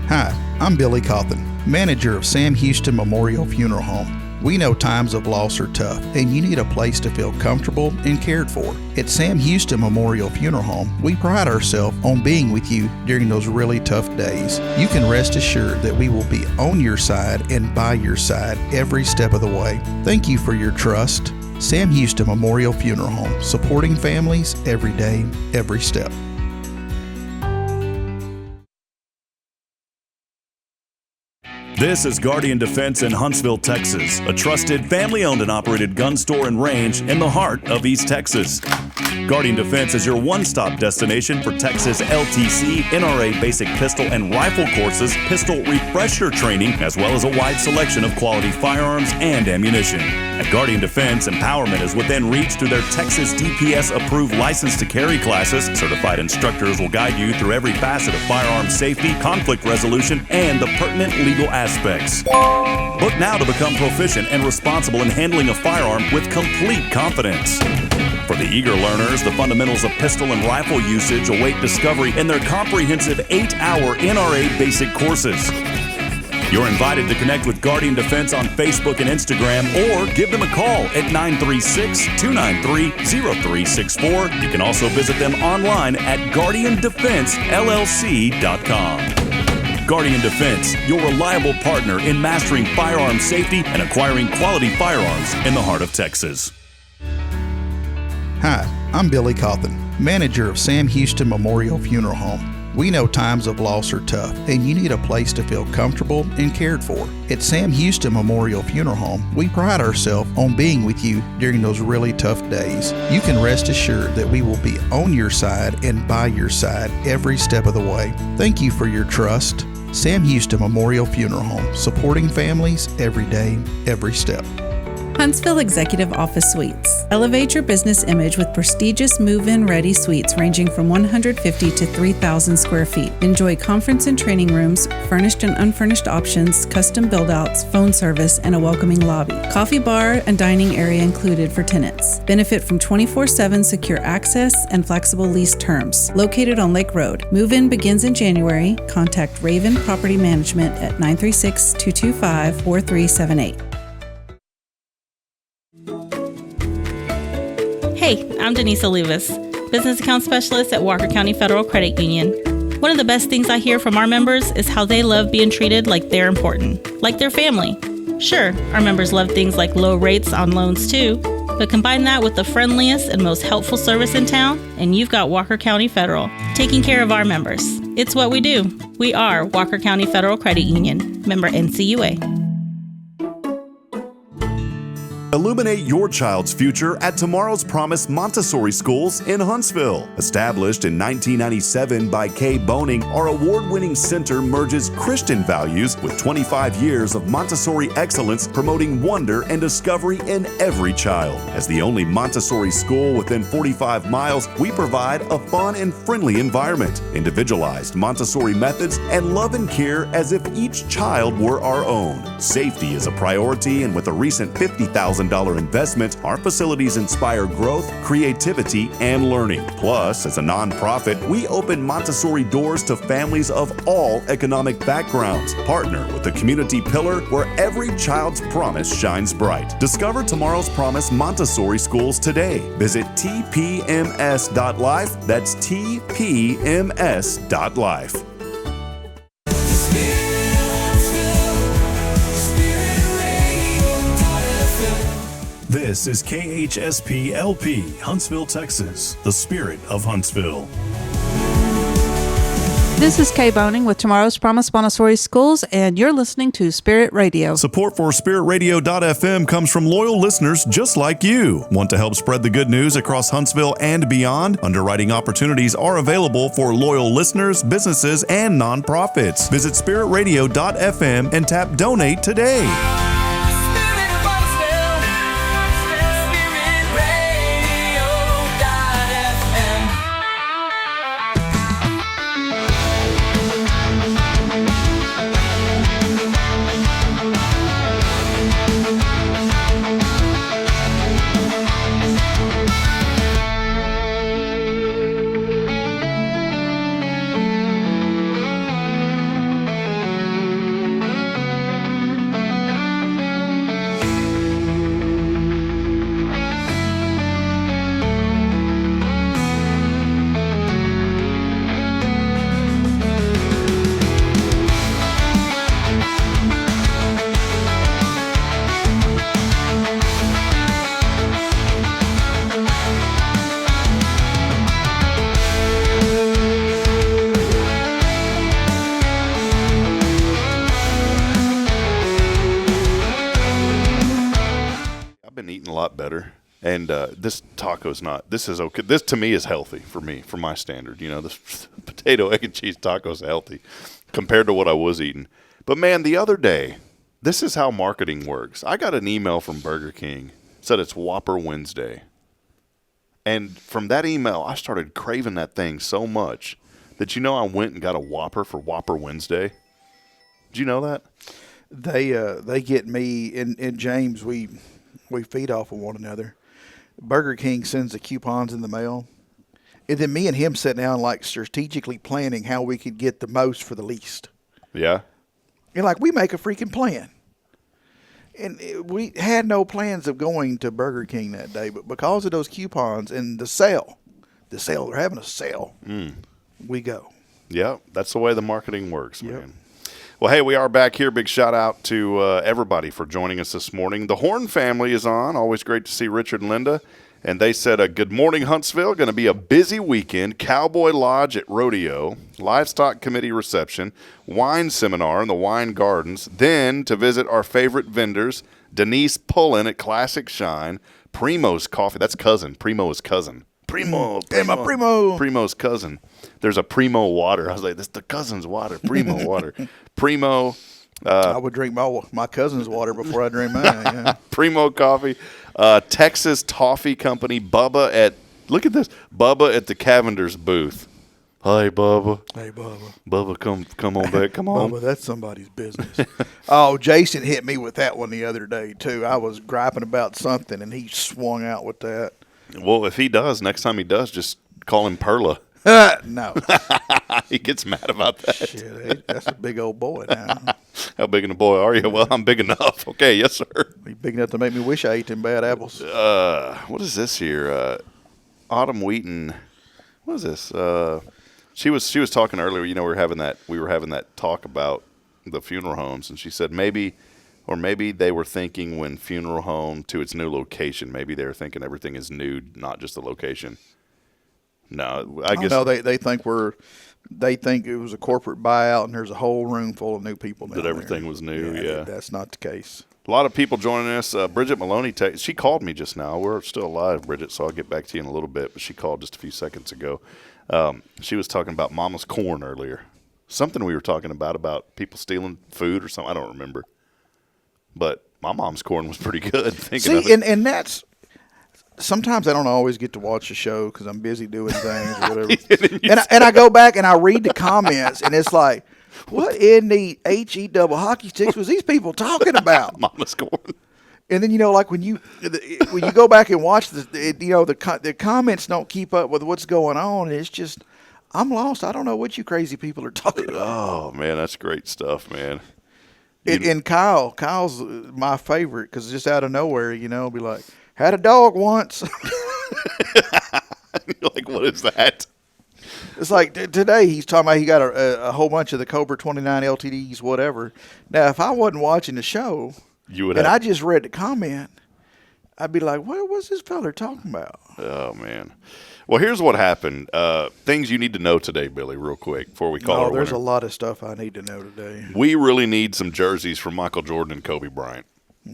Hi, I'm Billy Cawthon, manager of Sam Houston Memorial Funeral Home. We know times of loss are tough, and you need a place to feel comfortable and cared for. At Sam Houston Memorial Funeral Home, we pride ourselves on being with you during those really tough days. You can rest assured that we will be on your side and by your side every step of the way. Thank you for your trust. Sam Houston Memorial Funeral Home, supporting families every day, every step. This is Guardian Defense in Huntsville, Texas, a trusted, family-owned and operated gun store and range in the heart of East Texas. Guardian Defense is your one-stop destination for Texas LTC, NRA basic pistol and rifle courses, pistol refresher training, as well as a wide selection of quality firearms and ammunition. At Guardian Defense, empowerment is within reach through their Texas DPS-approved license to carry classes. Certified instructors will guide you through every facet of firearm safety, conflict resolution, and the pertinent legal aspects. Book now to become proficient and responsible in handling a firearm with complete confidence. For the eager learners, the fundamentals of pistol and rifle usage await discovery in their comprehensive 8-hour NRA basic courses. You're invited to connect with Guardian Defense on Facebook and Instagram, or give them a call at 936-293-0364. You can also visit them online at guardiandefensellc.com. Guardian Defense, your reliable partner in mastering firearm safety and acquiring quality firearms in the heart of Texas. Hi, I'm Billy Cawthon, manager of Sam Houston Memorial Funeral Home. We know times of loss are tough, and you need a place to feel comfortable and cared for. At Sam Houston Memorial Funeral Home, we pride ourselves on being with you during those really tough days. You can rest assured that we will be on your side and by your side every step of the way. Thank you for your trust. Sam Houston Memorial Funeral Home, supporting families every day, every step. Huntsville Executive Office Suites. Elevate your business image with prestigious move-in ready suites ranging from 150 to 3,000 square feet. Enjoy conference and training rooms, furnished and unfurnished options, custom build-outs, phone service, and a welcoming lobby. Coffee bar and dining area included for tenants. Benefit from 24/7 secure access and flexible lease terms. Located on Lake Road. Move-in begins in January. Contact Raven Property Management at 936-225-4378. Hey, I'm Denise Olivas, Business Account Specialist at Walker County Federal Credit Union. One of the best things I hear from our members is how they love being treated like they're important, like their family. Sure, our members love things like low rates on loans too, but combine that with the friendliest and most helpful service in town, and you've got Walker County Federal, taking care of our members. It's what we do. We are Walker County Federal Credit Union, member NCUA. Illuminate your child's future at Tomorrow's Promise Montessori Schools in Huntsville. Established in 1997 by Kay Boning, our award-winning center merges Christian values with 25 years of Montessori excellence, promoting wonder and discovery in every child. As the only Montessori school within 45 miles, we provide a fun and friendly environment, individualized Montessori methods, and love and care as if each child were our own. Safety is a priority, and with a recent $50,000 investment, our facilities inspire growth, creativity, and learning. Plus, as a nonprofit, we open Montessori doors to families of all economic backgrounds. Partner with the community pillar where every child's promise shines bright. Discover Tomorrow's Promise Montessori Schools today. Visit tpms.life. That's tpms.life. This is KHSP-LP, Huntsville, Texas, the spirit of Huntsville. This is Kay Boning with Tomorrow's Promise Montessori Schools, and you're listening to Spirit Radio. Support for SpiritRadio.fm comes from loyal listeners just like you. Want to help spread the good news across Huntsville and beyond? Underwriting opportunities are available for loyal listeners, businesses, and nonprofits. Visit SpiritRadio.fm and tap Donate today. a lot better. And this taco's not. This is okay. This to me is healthy for me, for my standard. You know, this potato, egg, and cheese taco's healthy compared to what I was eating. But man, the other day, this is how marketing works. I got an email from Burger King, said it's Whopper Wednesday, and from that email, I started craving that thing so much that I went and got a Whopper for Whopper Wednesday. Did you know that? They get me and James. We feed off of one another. Burger King sends the coupons in the mail, and then me and him sit down like strategically planning how we could get the most for the least. Yeah. And like we make a freaking plan. And we had no plans of going to Burger King that day, but because of those coupons and the sale, they're having a sale. We go. Yeah, that's the way the marketing works, man. Well, hey, we are back here. Big shout out to everybody for joining us this morning. The Horn family is on. Always great to see Richard and Linda. And they said, good morning, Huntsville. Going to be a busy weekend. Cowboy Lodge at Rodeo, Livestock Committee reception, wine seminar in the Wine Gardens. Then to visit our favorite vendors, Denise Pullen at Classic Shine, Primo's Coffee. That's cousin. Primo is cousin. Primo. Primo's cousin. There's a Primo water. I was like, this is the cousin's water. Primo water. Primo. I would drink my cousin's water before I drink mine. Yeah. Primo Coffee. Texas Toffee Company. Bubba at the Cavender's booth. Hi, Bubba. Hey, Bubba. Bubba, come on back. Come on. Bubba, that's somebody's business. Oh, Jason hit me with that one the other day, too. I was griping about something, and he swung out with that. Well, if he does, next time he does, just call him Perla. No. He gets mad about that. Shit, that's a big old boy now. How big of a boy are you? Well, I'm big enough. Okay, yes, sir. He's big enough to make me wish I ate them bad apples. What is this here? Autumn Wheaton. What is this? She was talking earlier. We were having that talk about the funeral homes, and she said maybe they were thinking when funeral home to its new location. Maybe they were thinking everything is new, not just the location. No, I guess no. They think it was a corporate buyout, and there's a whole room full of new people. That everything was new. Yeah, that's not the case. A lot of people joining us. Bridget Maloney, she called me just now. We're still alive, Bridget, so I'll get back to you in a little bit. But she called just a few seconds ago. She was talking about Mama's corn earlier. Something we were talking about people stealing food or something. I don't remember. But my mom's corn was pretty good. And that's. Sometimes I don't always get to watch the show because I'm busy doing things or whatever. and I go back and I read the comments, and it's like, what in the HE double hockey sticks was these people talking about? Mama's corn. And then like when you go back and watch the comments don't keep up with what's going on. It's just I'm lost. I don't know what you crazy people are talking about. Oh man, that's great stuff, man. And Kyle's my favorite because just out of nowhere, be like. Had a dog once. Like, what is that? It's like today he's talking about he got a whole bunch of the Cobra 29 LTDs, whatever. Now, if I wasn't watching the show I just read the comment, I'd be like, what was this fella talking about? Oh, man. Well, here's what happened. Things you need to know today, Billy, real quick, before we call it. There's a lot of stuff I need to know today. We really need some jerseys from Michael Jordan and Kobe Bryant.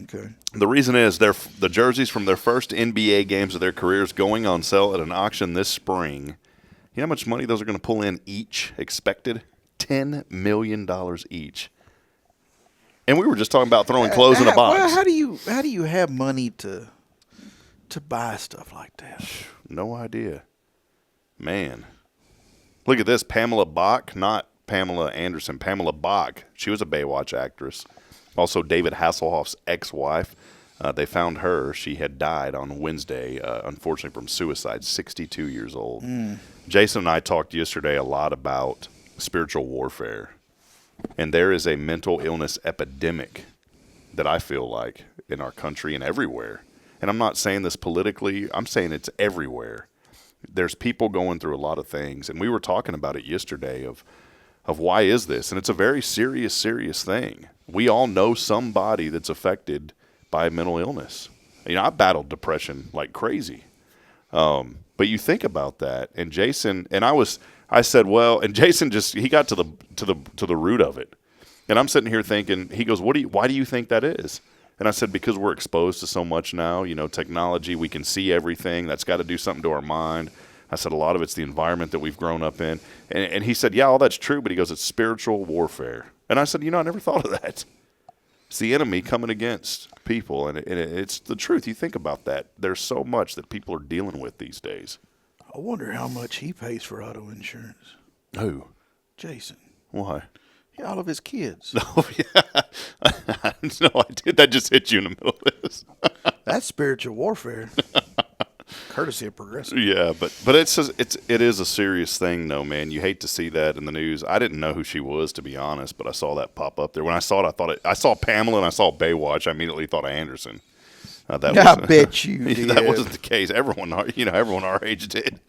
Okay. The reason is the jerseys from their first NBA games of their careers going on sale at an auction this spring. You know how much money those are going to pull in each expected? $10 million each. And we were just talking about throwing clothes in a box. Well, how do you have money to buy stuff like that? No idea. Man. Look at this. Pamela Bach, not Pamela Anderson. Pamela Bach. She was a Baywatch actress. Also, David Hasselhoff's ex-wife, they found her. She had died on Wednesday, unfortunately from suicide, 62 years old. Jason and I talked yesterday a lot about spiritual warfare. And there is a mental illness epidemic that I feel like in our country and everywhere. And I'm not saying this politically. I'm saying it's everywhere. There's people going through a lot of things. And we were talking about it yesterday of why is this? And it's a very serious, serious thing. We all know somebody that's affected by mental illness. I battled depression like crazy. But you think about that, and Jason and I said, well, and Jason he got to the root of it. And I'm sitting here thinking, he goes, why do you think that is? And I said, because we're exposed to so much now, technology, we can see everything. That's got to do something to our mind. I said, a lot of it's the environment that we've grown up in. And he said, yeah, all that's true. But he goes, it's spiritual warfare. And I said, I never thought of that. It's the enemy coming against people. And it's the truth. You think about that. There's so much that people are dealing with these days. I wonder how much he pays for auto insurance. Who? Jason. Why? Yeah, all of his kids. Oh, yeah. No, I did. That just hit you in the middle of this. That's spiritual warfare. Courtesy of Progressive. Yeah, but it is a serious thing, though, man. You hate to see that in the news. I didn't know who she was, to be honest, but I saw that pop up there. When I saw it, I saw Pamela and I saw Baywatch. I immediately thought of Anderson. I bet you did. That wasn't the case. Everyone our age did.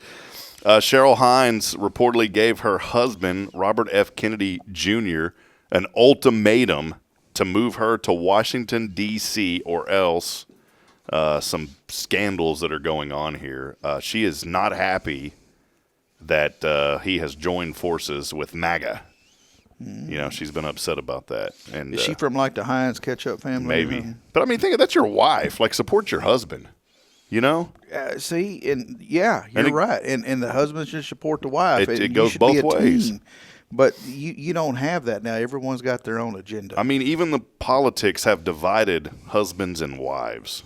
Cheryl Hines reportedly gave her husband, Robert F. Kennedy Jr., an ultimatum to move her to Washington, D.C., or else. Some scandals that are going on here. She is not happy that he has joined forces with MAGA. She's been upset about that. And is she from like the Heinz ketchup family? Maybe. But I mean, that's your wife. Like, support your husband. See, and yeah, you're right. And the husband should support the wife. It goes both ways. Team. But you don't have that now. Everyone's got their own agenda. I mean, even the politics have divided husbands and wives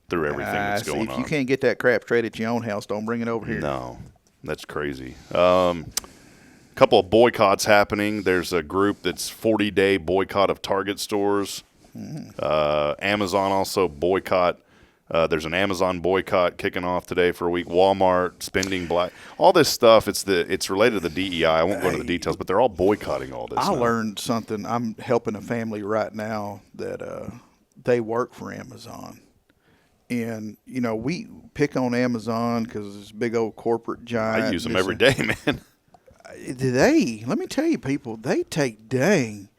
through everything that's going on. If you can't get that crap straight at your own house, don't bring it over here. No, that's crazy. Couple of boycotts happening. There's a group that's 40-day boycott of Target stores. Amazon also boycott. There's an Amazon boycott kicking off today for a week. Walmart spending black. All this stuff. It's related to the DEI. I won't go into the details, but they're all boycotting all this. I learned something. I'm helping a family right now that they work for Amazon. And, we pick on Amazon because it's a big old corporate giant. I use them every day, man. Let me tell you, people, they take dang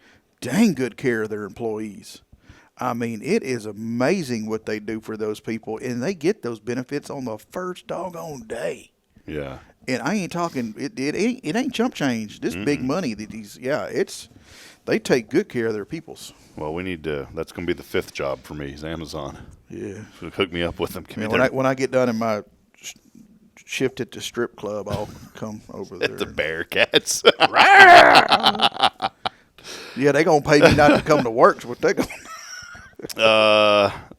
good care of their employees. I mean, it is amazing what they do for those people, and they get those benefits on the first doggone day. Yeah. And I ain't talking, it ain't chump change. This big money that they take good care of their peoples. Well, we need to. That's going to be the fifth job for me. Is Amazon. Yeah. So hook me up with them. When I get done in my shift at the strip club, I'll come over there. The Bearcats. Yeah, they gonna pay me not to come to work. Is what they gonna.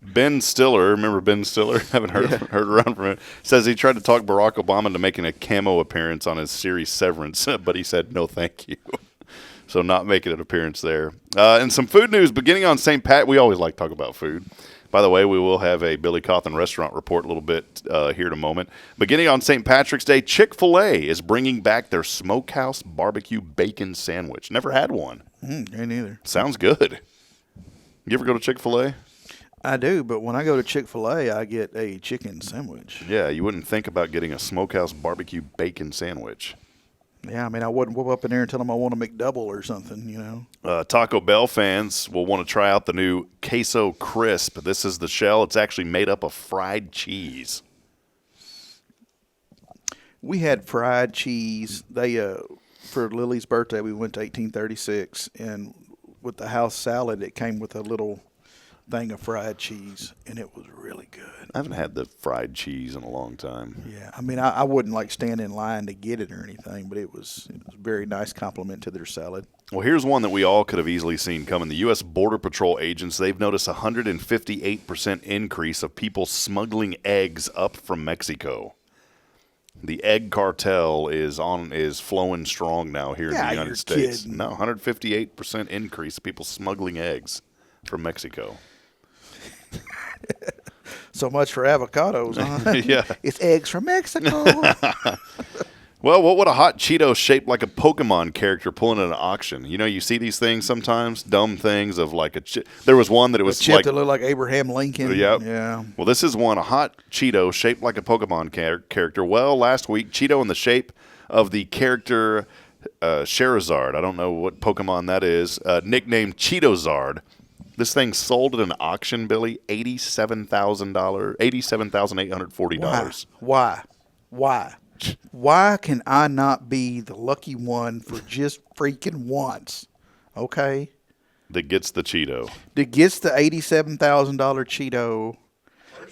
Ben Stiller, remember Ben Stiller? Haven't heard around from him. Says he tried to talk Barack Obama into making a cameo appearance on his series Severance, but he said no, thank you. So not making an appearance there. And some food news beginning on St. Pat. We always like to talk about food. By the way, we will have a Billy Cawthon restaurant report a little bit here in a moment. Beginning on St. Patrick's Day, Chick-fil-A is bringing back their smokehouse barbecue bacon sandwich. Never had one. Me neither. Sounds good. You ever go to Chick-fil-A? I do, but when I go to Chick-fil-A, I get a chicken sandwich. Yeah, you wouldn't think about getting a smokehouse barbecue bacon sandwich. Yeah, I mean, I wouldn't whip up in there and tell them I want a McDouble or something, Taco Bell fans will want to try out the new Queso Crisp. This is the shell. It's actually made up of fried cheese. We had fried cheese. They for Lily's birthday, we went to 1836, and with the house salad, it came with a little thing of fried cheese, and it was really good. I haven't had the fried cheese in a long time. Yeah, I mean, I wouldn't like stand in line to get it or anything, but it was a very nice compliment to their salad. Well, here's one that we all could have easily seen coming. The U.S. Border Patrol agents, they've noticed a 158% increase of people smuggling eggs up from Mexico. The egg cartel is flowing strong now here in the United States. Kidding. No, 158% increase of people smuggling eggs from Mexico. So much for avocados, huh? Yeah. It's eggs from Mexico. Well, what would a hot Cheeto shaped like a Pokemon character pulling at an auction? You see these things sometimes, dumb things of like a chip. There was one that it was chip like that looked like Abraham Lincoln. Yep. Yeah. Well, this is one, a hot Cheeto shaped like a Pokemon character. Well, last week, Cheeto in the shape of the character Charizard. I don't know what Pokemon that is. Nicknamed Cheetozard. This thing sold at an auction, Billy, $87,840. Why? Why can I not be the lucky one for just freaking once? Okay? that gets the Cheeto. That gets the $87,000 Cheeto.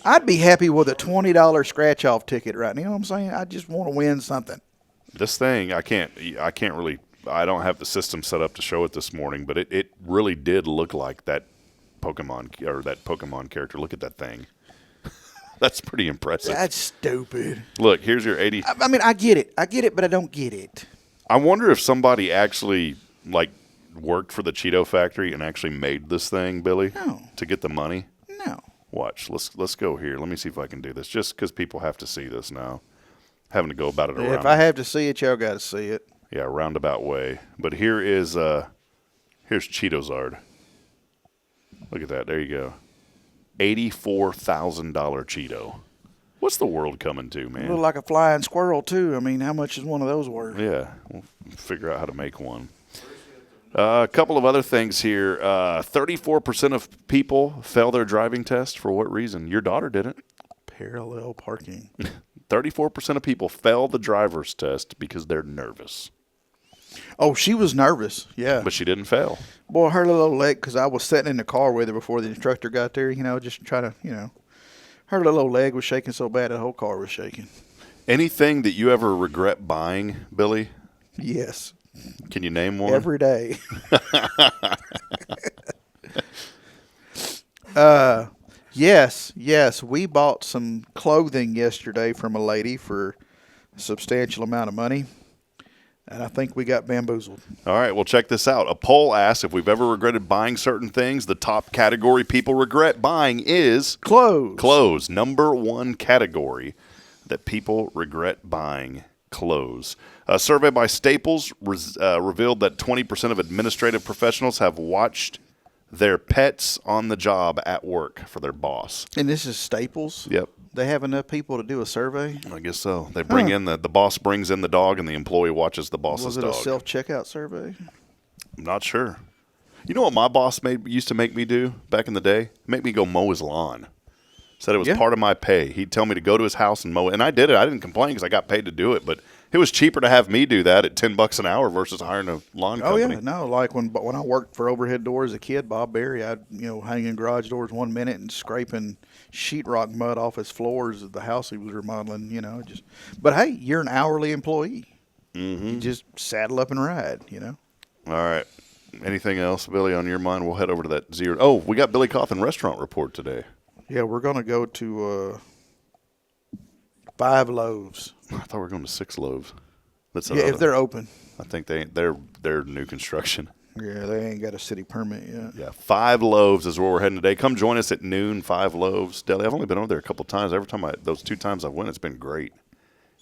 I'd be happy with a $20 scratch-off ticket right now. You know what I'm saying? I just want to win something. This thing, I can't really, I don't have the system set up to show it this morning, but it really did look like that Pokemon character. Look at that thing. That's pretty impressive. That's stupid. Look, here's your 80. I mean, I get it, but I don't get it. I wonder if somebody actually, worked for the Cheeto factory and actually made this thing, Billy, to get the money. No. Watch. Let's go here. Let me see if I can do this, just because people have to see this now. Having to go about it around. If I have to see it, y'all got to see it. Yeah, roundabout way. But here's Cheetozard. Look at that. There you go. $84,000 Cheeto. What's the world coming to, man? Look like a flying squirrel, too. I mean, how much is one of those worth? Yeah, we'll figure out how to make one. A couple of other things here. 34% of people fail their driving test. For what reason? Your daughter didn't. Parallel parking. 34% of people fail the driver's test because they're nervous. Oh, she was nervous, yeah. But she didn't fail. Boy, her little leg, because I was sitting in the car with her before the instructor got there, just trying to, her little leg was shaking so bad the whole car was shaking. Anything that you ever regret buying, Billy? Yes. Can you name one? Every day. Yes. We bought some clothing yesterday from a lady for a substantial amount of money, and I think we got bamboozled. All right, well, check this out. A poll asked if we've ever regretted buying certain things. The top category people regret buying is clothes. Clothes. Number one category that people regret buying. Clothes. A survey by Staples revealed that 20% of administrative professionals have watched their pets on the job at work for their boss. And this is Staples? Yep. They have enough people to do a survey? I guess so. They bring in the boss brings in the dog and the employee watches the boss's dog. Was it a self-checkout survey? I'm not sure. You know what my boss used to make me do back in the day? Make me go mow his lawn. Said it was part of my pay. He'd tell me to go to his house and mow it. And I did it. I didn't complain because I got paid to do it. But it was cheaper to have me do that at $10 an hour versus hiring a lawn company. Oh, yeah. No, like when I worked for Overhead Doors as a kid, Bob Berry, I'd, hanging garage doors 1 minute and scraping sheetrock mud off his floors of the house he was remodeling, But, hey, you're an hourly employee. Mm-hmm. You just saddle up and ride, All right. Anything else, Billy, on your mind? We'll head over to that zero. Oh, we got Billy Coffin restaurant report today. Yeah, we're going to go to 5 loaves. I thought we were going to 6 loaves. If they're open. I think they're new construction. Yeah, they ain't got a city permit yet. Yeah, 5 loaves is where we're heading today. Come join us at noon, 5 loaves. Deli, I've only been over there a couple times. Every time those 2 times I've went, it's been great.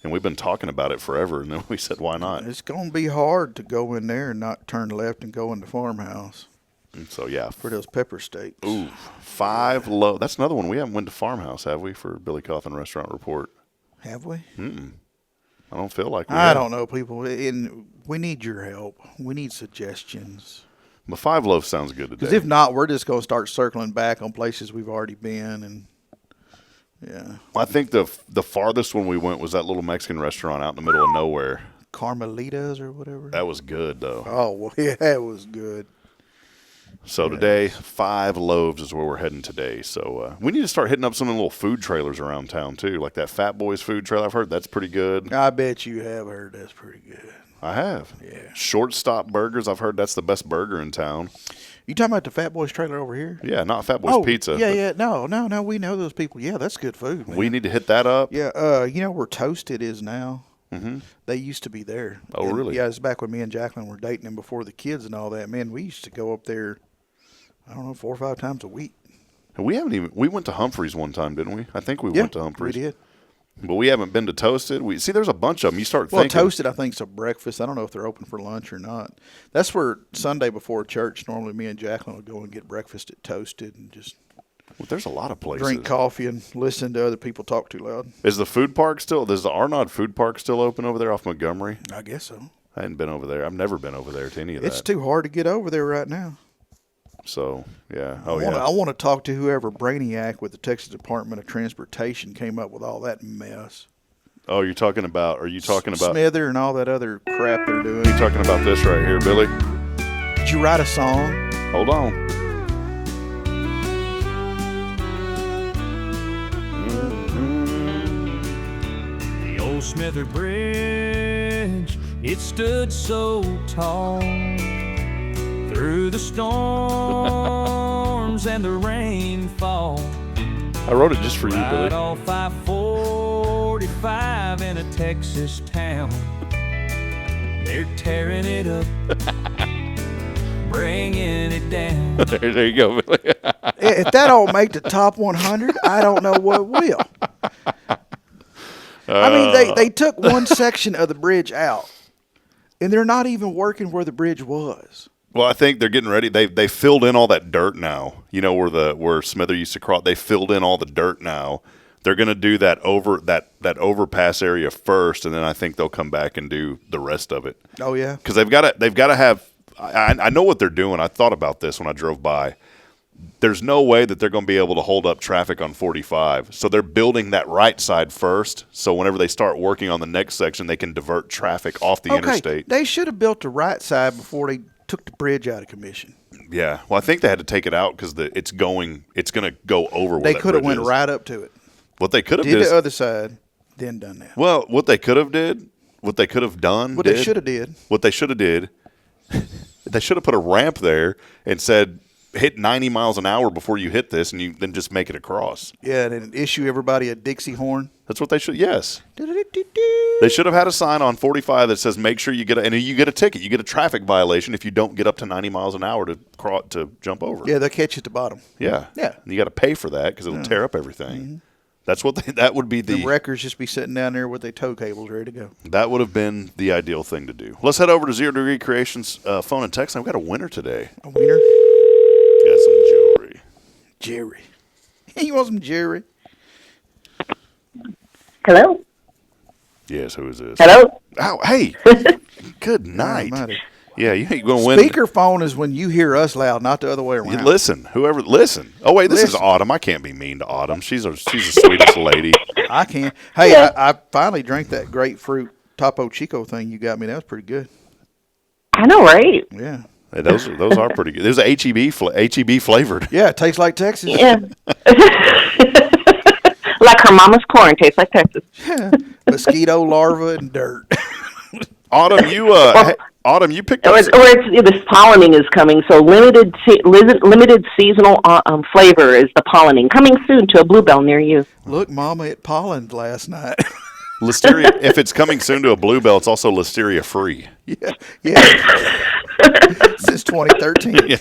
And we've been talking about it forever, and then we said, why not? It's going to be hard to go in there and not turn left and go in the farmhouse. And so, yeah. For those pepper steaks. Ooh, 5 loaves. That's another one. We haven't went to Farmhouse, have we, for Billy Coffin Restaurant Report? Have we? Mm-mm. I don't feel like we I have. don't know, people. We need your help. We need suggestions. But 5 loaves sounds good today. Because if not, we're just going to start circling back on places we've already been. And yeah. I think the farthest one we went was that little Mexican restaurant out in the middle of nowhere. Carmelitas or whatever. That was good, though. Oh, well, yeah, it was good. So today, 5 loaves is where we're heading today. So we need to start hitting up some of the little food trailers around town, too. Like that Fat Boys food trailer. I've heard that's pretty good. I bet you have heard that's pretty good. I have. Yeah. Shortstop Burgers. I've heard that's the best burger in town. You talking about the Fat Boys trailer over here? Yeah, not Fat Boys Pizza. Yeah. No. We know those people. Yeah, that's good food, man. We need to hit that up. Yeah. Where Toasted is now? Mm-hmm. They used to be there. Oh, really? Yeah, it's back when me and Jacqueline were dating and before the kids and all that. Man, we used to go up there, I don't know, 4 or 5 times a week. We went to Humphreys one time, didn't we? I think we went to Humphreys. We did. But we haven't been to Toasted. There's a bunch of them. You start thinking. Well, Toasted, I think, is a breakfast. I don't know if they're open for lunch or not. That's where Sunday before church, normally me and Jacqueline would go and get breakfast at Toasted and just there's a lot of places. Drink coffee and listen to other people talk too loud. Is the food park still? Is the Arnaud Food Park still open over there off Montgomery? I guess so. I hadn't been over there. I've never been over there to any of that. It's too hard to get over there right now. So, yeah. I want to talk to whoever brainiac with the Texas Department of Transportation came up with all that mess. Oh, are you talking about Smither and all that other crap they're doing? You're talking about this right here, Billy? Did you write a song? Hold on. The old Smither Bridge, it stood so tall through the storms and the rainfall. I wrote it just for you, Right Billy. off 545 in a Texas town. They're tearing it up, bringing it down. There you go, Billy. If that don't make the top 100, I don't know what will. I mean, they took one section of the bridge out, and they're not even working where the bridge was. Well, I think they're getting ready. They filled in all that dirt now. You know where Smither used to cross. They filled in all the dirt now. They're going to do that overpass area first, and then I think they'll come back and do the rest of it. Oh yeah, because they've got to have. I know what they're doing. I thought about this when I drove by. There's no way that they're going to be able to hold up traffic on 45. So they're building that right side first. So whenever they start working on the next section, they can divert traffic off the interstate. They should have built the right side before they took the bridge out of commission. Yeah. Well, I think they had to take it out because it's going to go over where They that could have bridge went is. right up to it. What they could have did did the other side, then done that. Well, what they could have done, what they should have did, they should have put a ramp there and said, hit 90 miles an hour before you hit this, and you then just make it across. Yeah, and then issue everybody a Dixie horn. That's what they should. Yes, they should have had a sign on 45 that says, "Make sure you get you get a ticket, you get a traffic violation if you don't get up to 90 miles an hour to jump over." Yeah, they'll catch you at the bottom. Yeah, yeah. And you got to pay for that because it'll tear up everything. Mm-hmm. That's what that would be the wreckers just be sitting down there with their tow cables ready to go. That would have been the ideal thing to do. Let's head over to 0 Degree Creations phone and text. I've got a winner today. A winner? Got some jewelry. Jerry. You want some jewelry? Hello? Yes, who is this? Hello? Oh, hey. Good night. Yeah, you ain't going to win. Speakerphone is when you hear us loud, not the other way around. Listen. Oh, wait, this is Autumn. I can't be mean to Autumn. She's the sweetest lady. I can't. Hey, yeah. I finally drank that grapefruit Topo Chico thing you got me. That was pretty good. I know, right? Yeah. Hey, those are pretty good. There's a HEB flavored. Yeah, it tastes like Texas. Yeah. Like her mama's corn tastes like Texas. Yeah. Mosquito larva and dirt. Autumn, you picked up. This pollinating is coming, so limited seasonal flavor is the pollinating. Coming soon to a Bluebell near you. Look, Mama, it pollened last night. Listeria, if it's coming soon to a Bluebell, it's also Listeria free. Yeah. Since 2013. Yeah.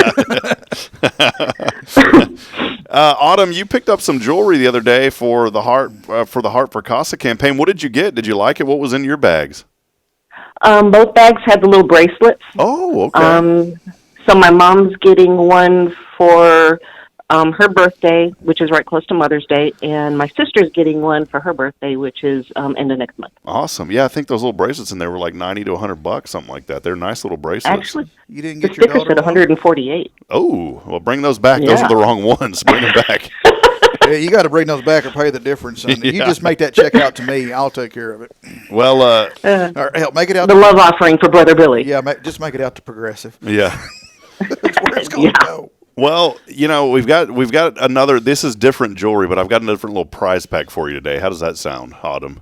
Autumn, you picked up some jewelry the other day for the Heart for Casa campaign. What did you get? Did you like it? What was in your bags? Both bags had the little bracelets. Oh, okay. So my mom's getting one for her birthday, which is right close to Mother's Day, and my sister's getting one for her birthday, which is end of next month. Awesome. Yeah, I think those little bracelets in there were like $90 to $100, something like that. They're nice little bracelets. Actually, you didn't the get your sticker daughter said 148. Oh, well, bring those back. Those are the wrong ones. Bring them back. Yeah, you got to bring those back or pay the difference. You just make that check out to me. I'll take care of it. Well, or help make it out. The love offering for Brother Billy. Yeah, just make it out to Progressive. Yeah. That's where it's going to go. Well, we've got another. This is different jewelry, but I've got a different little prize pack for you today. How does that sound, Autumn?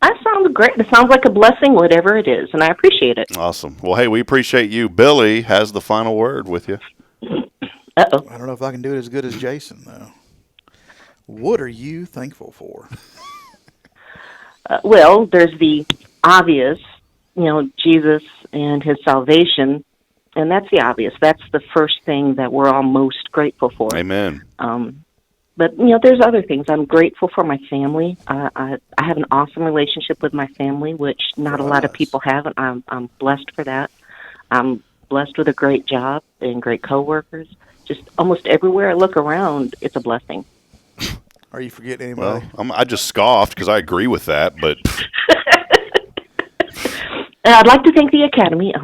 That sounds great. It sounds like a blessing, whatever it is, and I appreciate it. Awesome. Well, hey, we appreciate you. Billy has the final word with you. Uh-oh. I don't know if I can do it as good as Jason, though. What are you thankful for? Well, there's the obvious, Jesus and his salvation, and that's the obvious. That's the first thing that we're all most grateful for. Amen. But, there's other things. I'm grateful for my family. I have an awesome relationship with my family, which not a lot of people have, and I'm blessed for that. I'm blessed with a great job and great coworkers. Just almost everywhere I look around, it's a blessing. Are you forgetting anybody? Well, I just scoffed because I agree with that, but... I'd like to thank the Academy.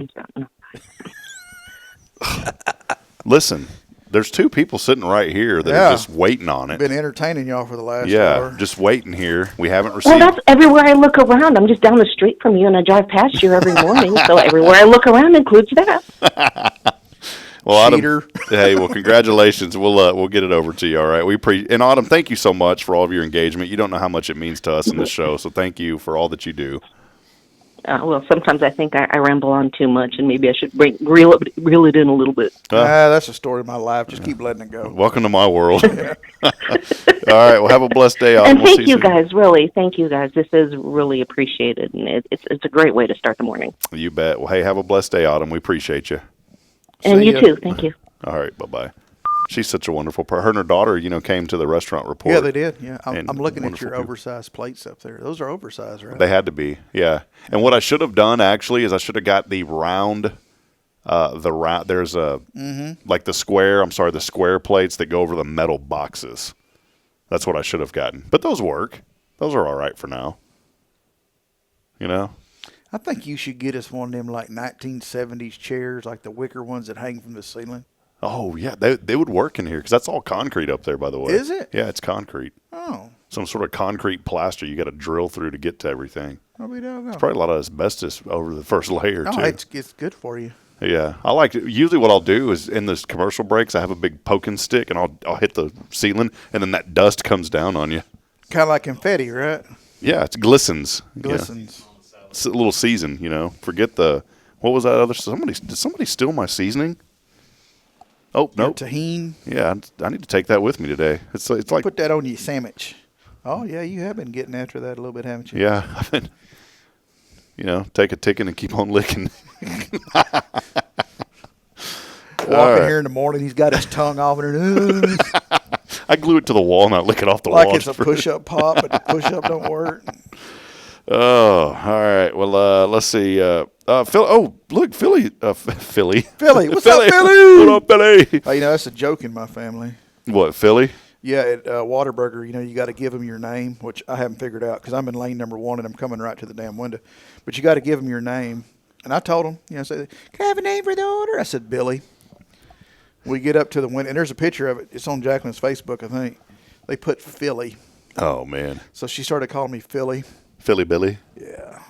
Listen, there's two people sitting right here that are just waiting on it. Been entertaining y'all for the last hour. Just waiting here. We haven't received... Well, that's everywhere I look around. I'm just down the street from you, and I drive past you every morning, so everywhere I look around includes that. Well, cheater. Autumn, hey, well, congratulations. We'll get it over to you. All right. And Autumn, thank you so much for all of your engagement. You don't know how much it means to us in this show, so thank you for all that you do. Well, sometimes I think I ramble on too much, and maybe I should reel it in a little bit. That's the story of my life. Just keep letting it go. Welcome to my world. All right. Well, have a blessed day, Autumn. And thank you guys, really. Thank you guys. This is really appreciated, and it's a great way to start the morning. You bet. Well, hey, have a blessed day, Autumn. We appreciate you. And you too. Thank you. All right. Bye-bye. She's such a wonderful person. Her and her daughter, came to the restaurant report. Yeah, they did. Yeah, I'm looking at your people. oversized plates up there. Those are oversized, right? They had to be, yeah. And what I should have done actually is I should have got the round. There's like the square plates that go over the metal boxes. That's what I should have gotten. But those work. Those are all right for now. I think you should get us one of them like 1970s chairs, like the wicker ones that hang from the ceiling. Oh, yeah. They would work in here because that's all concrete up there, by the way. Is it? Yeah, it's concrete. Oh. Some sort of concrete plaster you got to drill through to get to everything. I'll be down. It's probably a lot of asbestos over the first layer, too. It's good for you. Yeah. I like it. Usually what I'll do is in this commercial breaks, I have a big poking stick, and I'll hit the ceiling, and then that dust comes down on you. Kind of like confetti, right? Yeah, it glistens. Glistens. Yeah. It's a little season, Forget what was that other? Did somebody steal my seasoning? Oh, no. Tahini. Yeah, I need to take that with me today. It's like put that on your sandwich. Oh, yeah, you have been getting after that a little bit, haven't you? Yeah, I've been, take a ticking and keep on licking. Walking here in the morning, he's got his tongue off in it. I glue it to the wall and I lick it off the wall. Like it's a push-up pop, but the push-up don't work. Oh, all right. Well, let's see. Philly. Oh, look, Philly. Philly. Philly. What's up, Philly? What up, Philly? Oh, that's a joke in my family. What, Philly? Yeah, at Whataburger, you got to give them your name, which I haven't figured out because I'm in lane number 1 and I'm coming right to the damn window. But you got to give them your name. And I told them, say, can I have a name for the order? I said, Billy. We get up to the window, and there's a picture of it. It's on Jacqueline's Facebook, I think. They put Philly. Oh, man. So she started calling me Philly. Philly Billy? Yeah.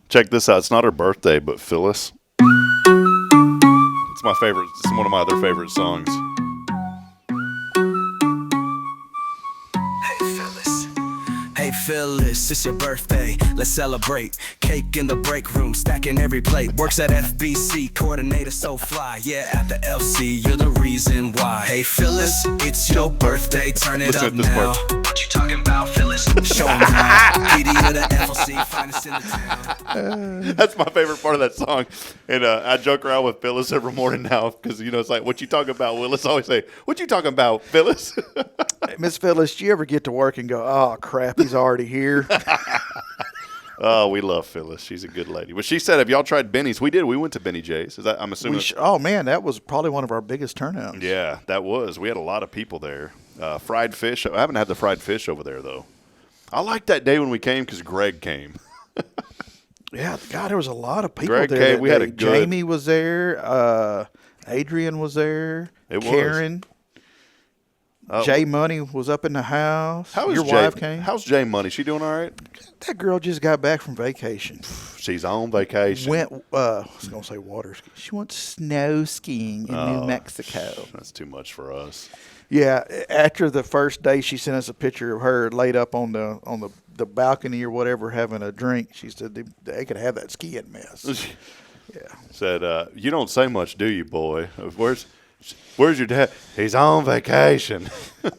Check this out. It's not her birthday, but Phyllis. It's my favorite. It's one of my other favorite songs. Hey Phyllis, it's your birthday, let's celebrate. Cake in the break room, stacking every plate. Works at FBC, coordinator so fly. Yeah, at the LC, you're the reason why. Hey Phyllis, it's your birthday, turn it up now. What you talking about, Phyllis? Show 'em how. PD of the FLC, finest in the town. That's my favorite part of that song. And I joke around with Phyllis every morning now because, it's like, what you talking about, Willis? I always say, what you talking about, Phyllis? Miss Phyllis, do you ever get to work and go, oh, crap, he's already here? Oh, we love Phyllis. She's a good lady. But she said, have y'all tried Benny's? We did. We went to Benny J's. Is that, I'm assuming. Oh, man, that was probably one of our biggest turnouts. Yeah, that was. We had a lot of people there. Fried fish. I haven't had the fried fish over there, though. I liked that day when we came because Greg came. Yeah, God, there was a lot of people Greg there. came. We had a good. Jamie was there. Adrian was there. Karen. Jay Money was up in the house. Your wife came. How's Jay Money? She doing all right? That girl just got back from vacation. She's on vacation. I was going to say water skiing. She went snow skiing in New Mexico. That's too much for us. Yeah, after the first day, she sent us a picture of her laid up on the balcony or whatever having a drink. She said they could have that skiing mess. Yeah. Said, you don't say much, do you, boy? Where's your dad? He's on vacation. It's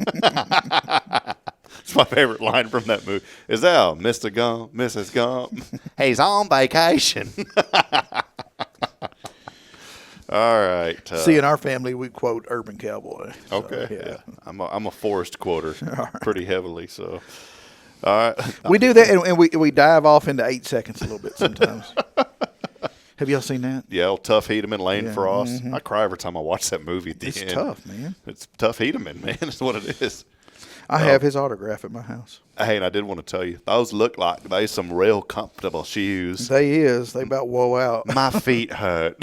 my favorite line from that movie. Is that Mr. Gump, Mrs. Gump? He's on vacation. All right. See, in our family, we quote Urban Cowboy. So, okay. Yeah. I'm a Forrest quoter pretty heavily. So, all right. We do that, and we dive off into 8 seconds a little bit sometimes. Have y'all seen that? Yeah, Tough Hedeman, Lane Frost. Mm-hmm. I cry every time I watch that movie at the end. It's tough, man. It's Tough Hedeman, man. It's what it is. I have his autograph at my house. Hey, and I did want to tell you, those look like they some real comfortable shoes. They about woe out. My feet hurt.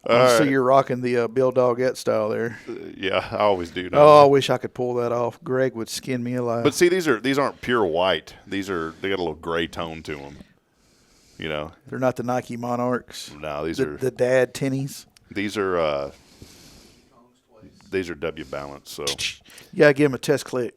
So you're rocking the Bill Doggett style there. Yeah, I always do. I wish I could pull that off. Greg would skin me alive. But see, these aren't pure white. They got a little gray tone to them. They're not the Nike Monarchs. No, these are the dad tinnies. These are W balance. So You gotta give him a test click.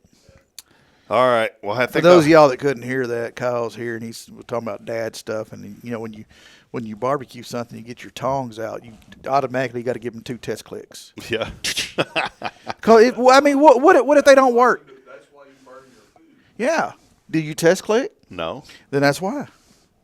all right. Well, I think For those of y'all that couldn't hear that, Kyle's here and he's talking about dad stuff. And you know, when you barbecue something, you get your tongs out. You automatically got to give them 2 test clicks. Yeah. Cause what if they don't work? That's why you burn your food. Yeah. Do you test click? No. Then that's why.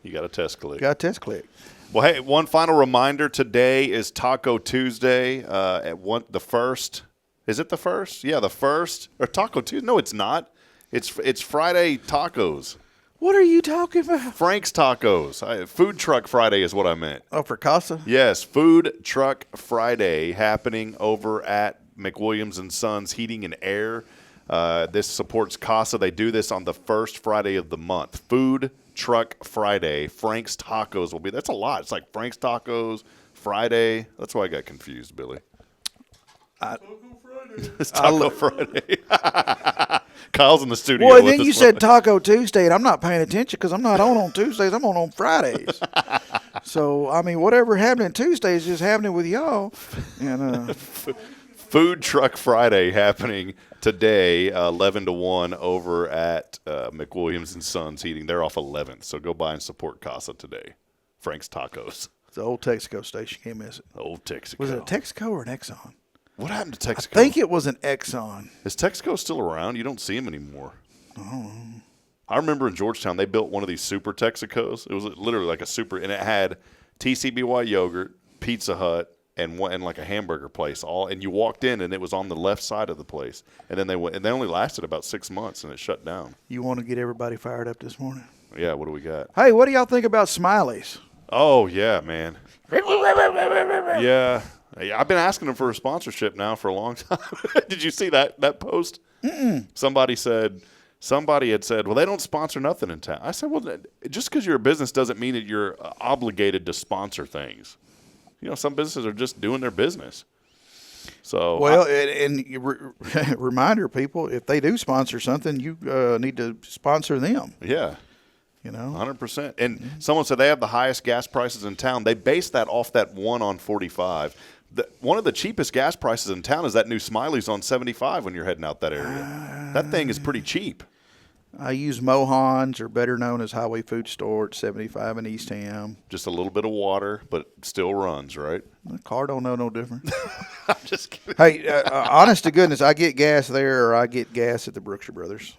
You got a test click. Got a test click. Well, hey, one final reminder. Today is Taco Tuesday the 1st. Is it the 1st? Yeah, the 1st. Or Taco Tuesday. No, it's not. It's Friday tacos. What are you talking about? Frank's Tacos. Food Truck Friday is what I meant. Oh, for Casa? Yes, Food Truck Friday happening over at McWilliams & Sons Heating and Air. This supports Casa. They do this on the first Friday of the month. Food Truck Friday. Frank's Tacos will be. That's a lot. It's like Frank's Tacos Friday. That's why I got confused, Billy. It's Taco Friday. Kyle's in the studio. Well, then you said Taco Tuesday, and I'm not paying attention because I'm not on Tuesdays. I'm on Fridays. So, I mean, whatever happening Tuesday is just happening with y'all. And Food Truck Friday happening today, 11 to 1 over at McWilliams & Sons Heating. They're off 11th, so go by and support Casa today. Frank's Tacos. The old Texaco station. Can't miss it. The old Texaco. Was it a Texaco or an Exxon? What happened to Texaco? I think it was an Exxon. Is Texaco still around? You don't see them anymore. Oh. I remember in Georgetown, they built one of these super Texacos. It was literally like a super, and it had TCBY yogurt, Pizza Hut, and like a hamburger place. And you walked in, and it was on the left side of the place. And then they only lasted about 6 months, and it shut down. You want to get everybody fired up this morning? Yeah, what do we got? Hey, what do y'all think about Smileys? Oh, yeah, man. Yeah. I've been asking them for a sponsorship now for a long time. Did you see that post? Mm-mm. Somebody had said, well, they don't sponsor nothing in town. I said, well, just because you're a business doesn't mean that you're obligated to sponsor things. You know, some businesses are just doing their business. So, well, reminder, people, if they do sponsor something, you need to sponsor them. Yeah. You know, 100%. And someone said they have the highest gas prices in town. They based that off that one on 45. One of the cheapest gas prices in town is that new Smiley's on 75 when you're heading out that area. That thing is pretty cheap. I use Mohan's, or better known as Highway Food Store at 75 in East Ham. Just a little bit of water, but still runs, right? The car don't know no different. I'm just kidding. Hey, honest to goodness, I get gas there, or I get gas at the Brookshire Brothers.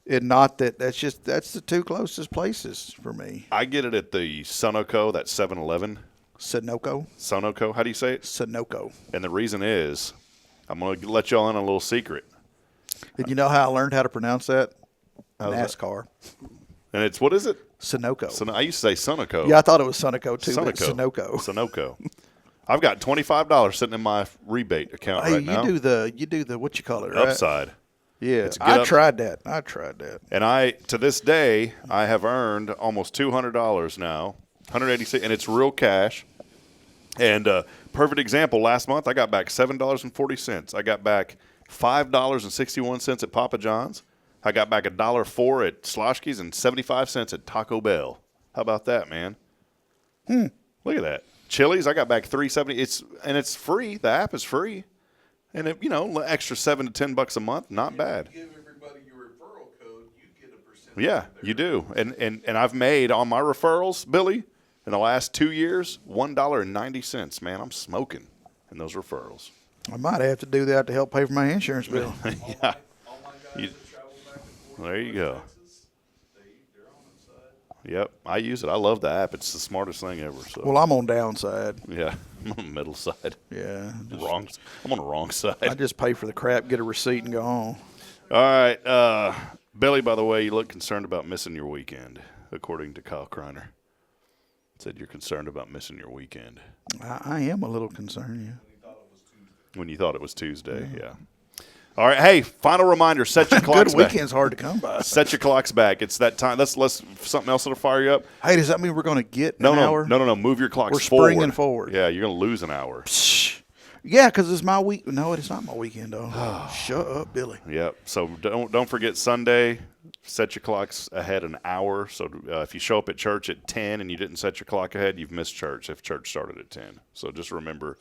And not that's the two closest places for me. I get it at the Sunoco, that 7-Eleven. Sunoco? How do you say it? Sunoco. And the reason is, I'm going to let y'all in a little secret. Did you know how I learned how to pronounce that? NASCAR. And it's, what is it? Sunoco. I used to say Sunoco. Yeah, I thought it was Sunoco too. Sunoco. I've got $25 sitting in my rebate account right now. You do the what you call it, right? Upside. Yeah, I tried that. And to this day, I have earned almost $200 now, $186, and it's real cash. And perfect example, last month I got back $7.40. I got back $5.61 at Papa John's. I got back $1.04 at Sloshki's and 75 cents at Taco Bell. How about that, man? Look at that. Chili's, I got back $3.70. It's free. The app is free. And extra $7 to $10 a month, not bad. If you give everybody your referral code, you get a percentage. Yeah, you do. And I've made on my referrals, Billy, in the last 2 years, $1.90. Man, I'm smoking in those referrals. I might have to do that to help pay for my insurance bill. Yeah. There you go. Yep, I use it. I love the app. It's the smartest thing ever. So. Well, I'm on downside. Yeah, I'm on the middle side. Yeah. I'm on the wrong side. I just pay for the crap, get a receipt, and go home. All right. Billy, by the way, you look concerned about missing your weekend, according to Kyle Kreiner. Said you're concerned about missing your weekend. I am a little concerned, yeah. When you thought it was Tuesday, yeah. All right, hey, final reminder, set your clocks back. Good weekend's hard to come by. Set your clocks back. It's that time. Let's something else that'll fire you up. Hey, does that mean we're going to get an hour? No. Move your clocks forward. We're springing forward. Yeah, you're going to lose an hour. Psh. Yeah, because it's my week. No, it's not my weekend, though. Shut up, Billy. Yep. So don't forget Sunday, set your clocks ahead an hour. So if you show up at church at 10 and you didn't set your clock ahead, you've missed church if church started at 10. So just remember,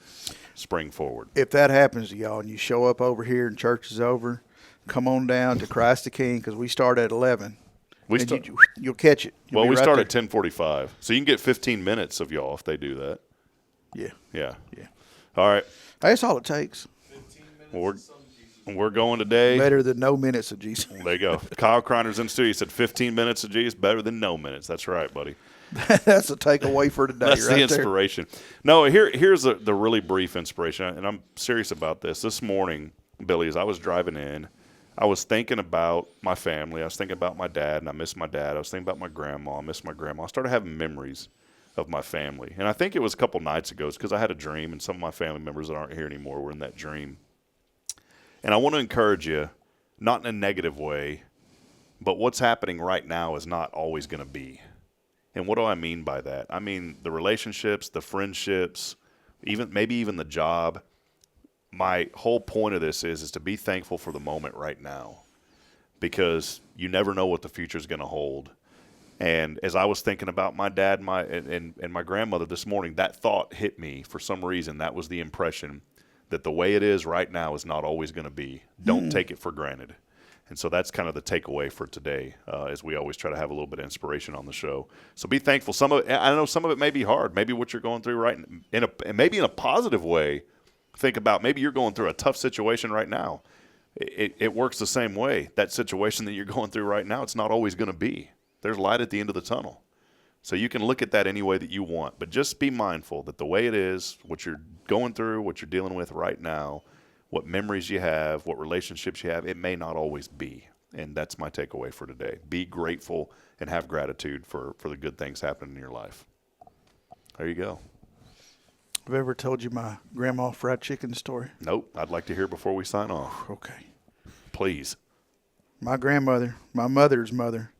spring forward. If that happens to y'all and you show up over here and church is over, come on down to Christ the King because we start at 11. You'll catch it. Well, we start at 10:45. So you can get 15 minutes of y'all if they do that. Yeah. Yeah. All right. That's all it takes. 15 minutes Well, we're going today. Better than no minutes of Jesus. There you go. Kyle Kreiner's in studio. He said 15 minutes of Jesus better than no minutes. That's right, buddy. That's a takeaway for today. That's right the inspiration. There. No, here's the really brief inspiration, and I'm serious about this. This morning, Billy, as I was driving in, I was thinking about my family. I was thinking about my dad, and I miss my dad. I was thinking about my grandma. I miss my grandma. I started having memories of my family. And I think it was a couple nights ago because I had a dream, and some of my family members that aren't here anymore were in that dream. And I want to encourage you, not in a negative way, but what's happening right now is not always going to be. And what do I mean by that? I mean the relationships, the friendships, maybe even the job. My whole point of this is to be thankful for the moment right now, because you never know what the future is going to hold. And as I was thinking about my dad and my grandmother this morning, that thought hit me for some reason. That was the impression that the way it is right now is not always going to be. Don't take it for granted. And so that's kind of the takeaway for today, as we always try to have a little bit of inspiration on the show. So be thankful. I know some of it may be hard. Maybe what you're going through maybe in a positive way. Think about maybe you're going through a tough situation right now. It works the same way. That situation that you're going through right now, it's not always going to be. There's light at the end of the tunnel. So you can look at that any way that you want, but just be mindful that the way it is, what you're going through, what you're dealing with right now, what memories you have, what relationships you have, it may not always be. And that's my takeaway for today. Be grateful and have gratitude for the good things happening in your life. There you go. Have I ever told you my grandma fried chicken story? Nope. I'd like to hear before we sign off. Okay. Please. My grandmother, my mother's mother,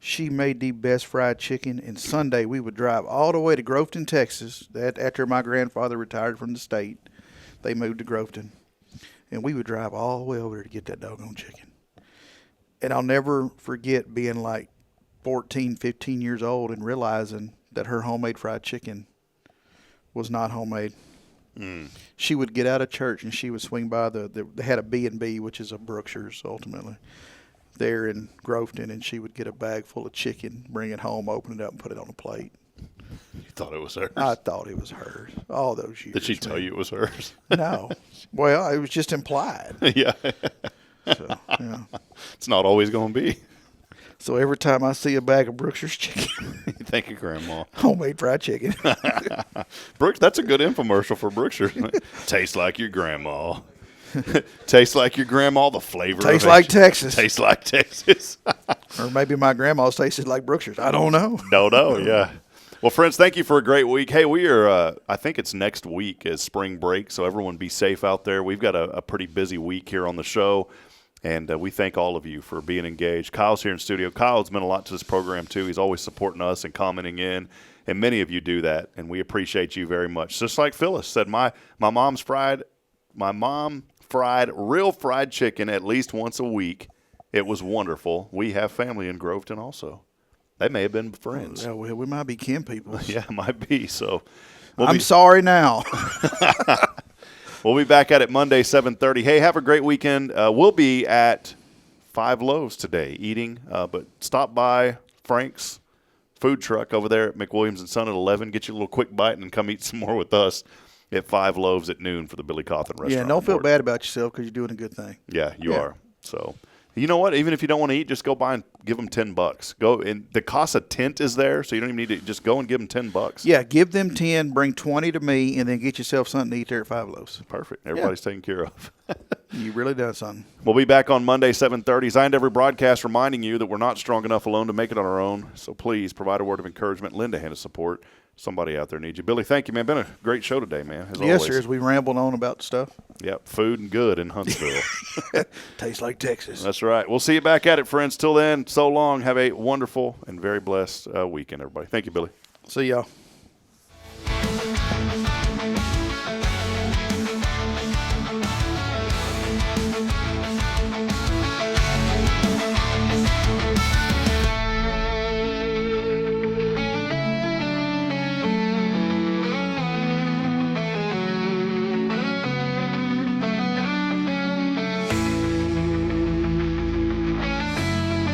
she made the best fried chicken, and Sunday we would drive all the way to Groveton, Texas. That after my grandfather retired from the state, they moved to Groveton, and we would drive all the way over there to get that doggone chicken. And I'll never forget being like 14, 15 years old and realizing that her homemade fried chicken was not homemade. She would get out of church and she would swing by they had a B&B, which is a Brookshire's ultimately, there in Groveton, and she would get a bag full of chicken, bring it home, open it up, and put it on a plate. You thought it was hers? I thought it was hers all those years. Did she tell you it was hers? No. Well, it was just implied. Yeah. So, yeah. It's not always going to be. So every time I see a bag of Brookshire's chicken, you think of Grandma. Homemade fried chicken. Brooks, that's a good infomercial for Brookshire. Tastes like your grandma. Tastes like your grandma, the flavor Tastes like Texas. Tastes like Texas. Or maybe my grandma's tasted like Brookshire's. I don't know. Don't know, yeah. Well, friends, thank you for a great week. Hey, we are, I think it's next week is spring break, so everyone be safe out there. We've got a pretty busy week here on the show, and we thank all of you for being engaged. Kyle's here in studio. Kyle's meant a lot to this program, too. He's always supporting us and commenting in, and many of you do that, and we appreciate you very much. Just like Phyllis said, my mom fried real fried chicken at least once a week. It was wonderful. We have family in Groveton also. They may have been friends. Yeah, well, we might be kin people. Yeah, might be. So I'm sorry now. We'll be back at it Monday, 7:30. Hey, have a great weekend. We'll be at Five Loaves today eating, but stop by Frank's food truck over there at McWilliams and Son at 11. Get you a little quick bite and come eat some more with us at Five Loaves at noon for the Billy Cawthon restaurant. Yeah, don't feel bad about yourself because you're doing a good thing. Yeah, you are. So, you know what? Even if you don't want to eat, just go by and give them $10. Go and the Casa tent is there, so you don't even need to just go and give them $10. Yeah, give them 10, bring 20 to me, and then get yourself something to eat there at Five Loaves. Perfect. Everybody's taken care of. You really done something. We'll be back on Monday, 7:30. As I end every broadcast reminding you that we're not strong enough alone to make it on our own. So please provide a word of encouragement, lend a hand of support. Somebody out there needs you. Billy, thank you, man. Been a great show today, man. As yes, always. sir. As we rambled on about stuff. Yep, food and good in Huntsville. Tastes like Texas. That's right. We'll see you back at it, friends. Till then, so long. Have a wonderful and very blessed weekend, everybody. Thank you, Billy. See y'all.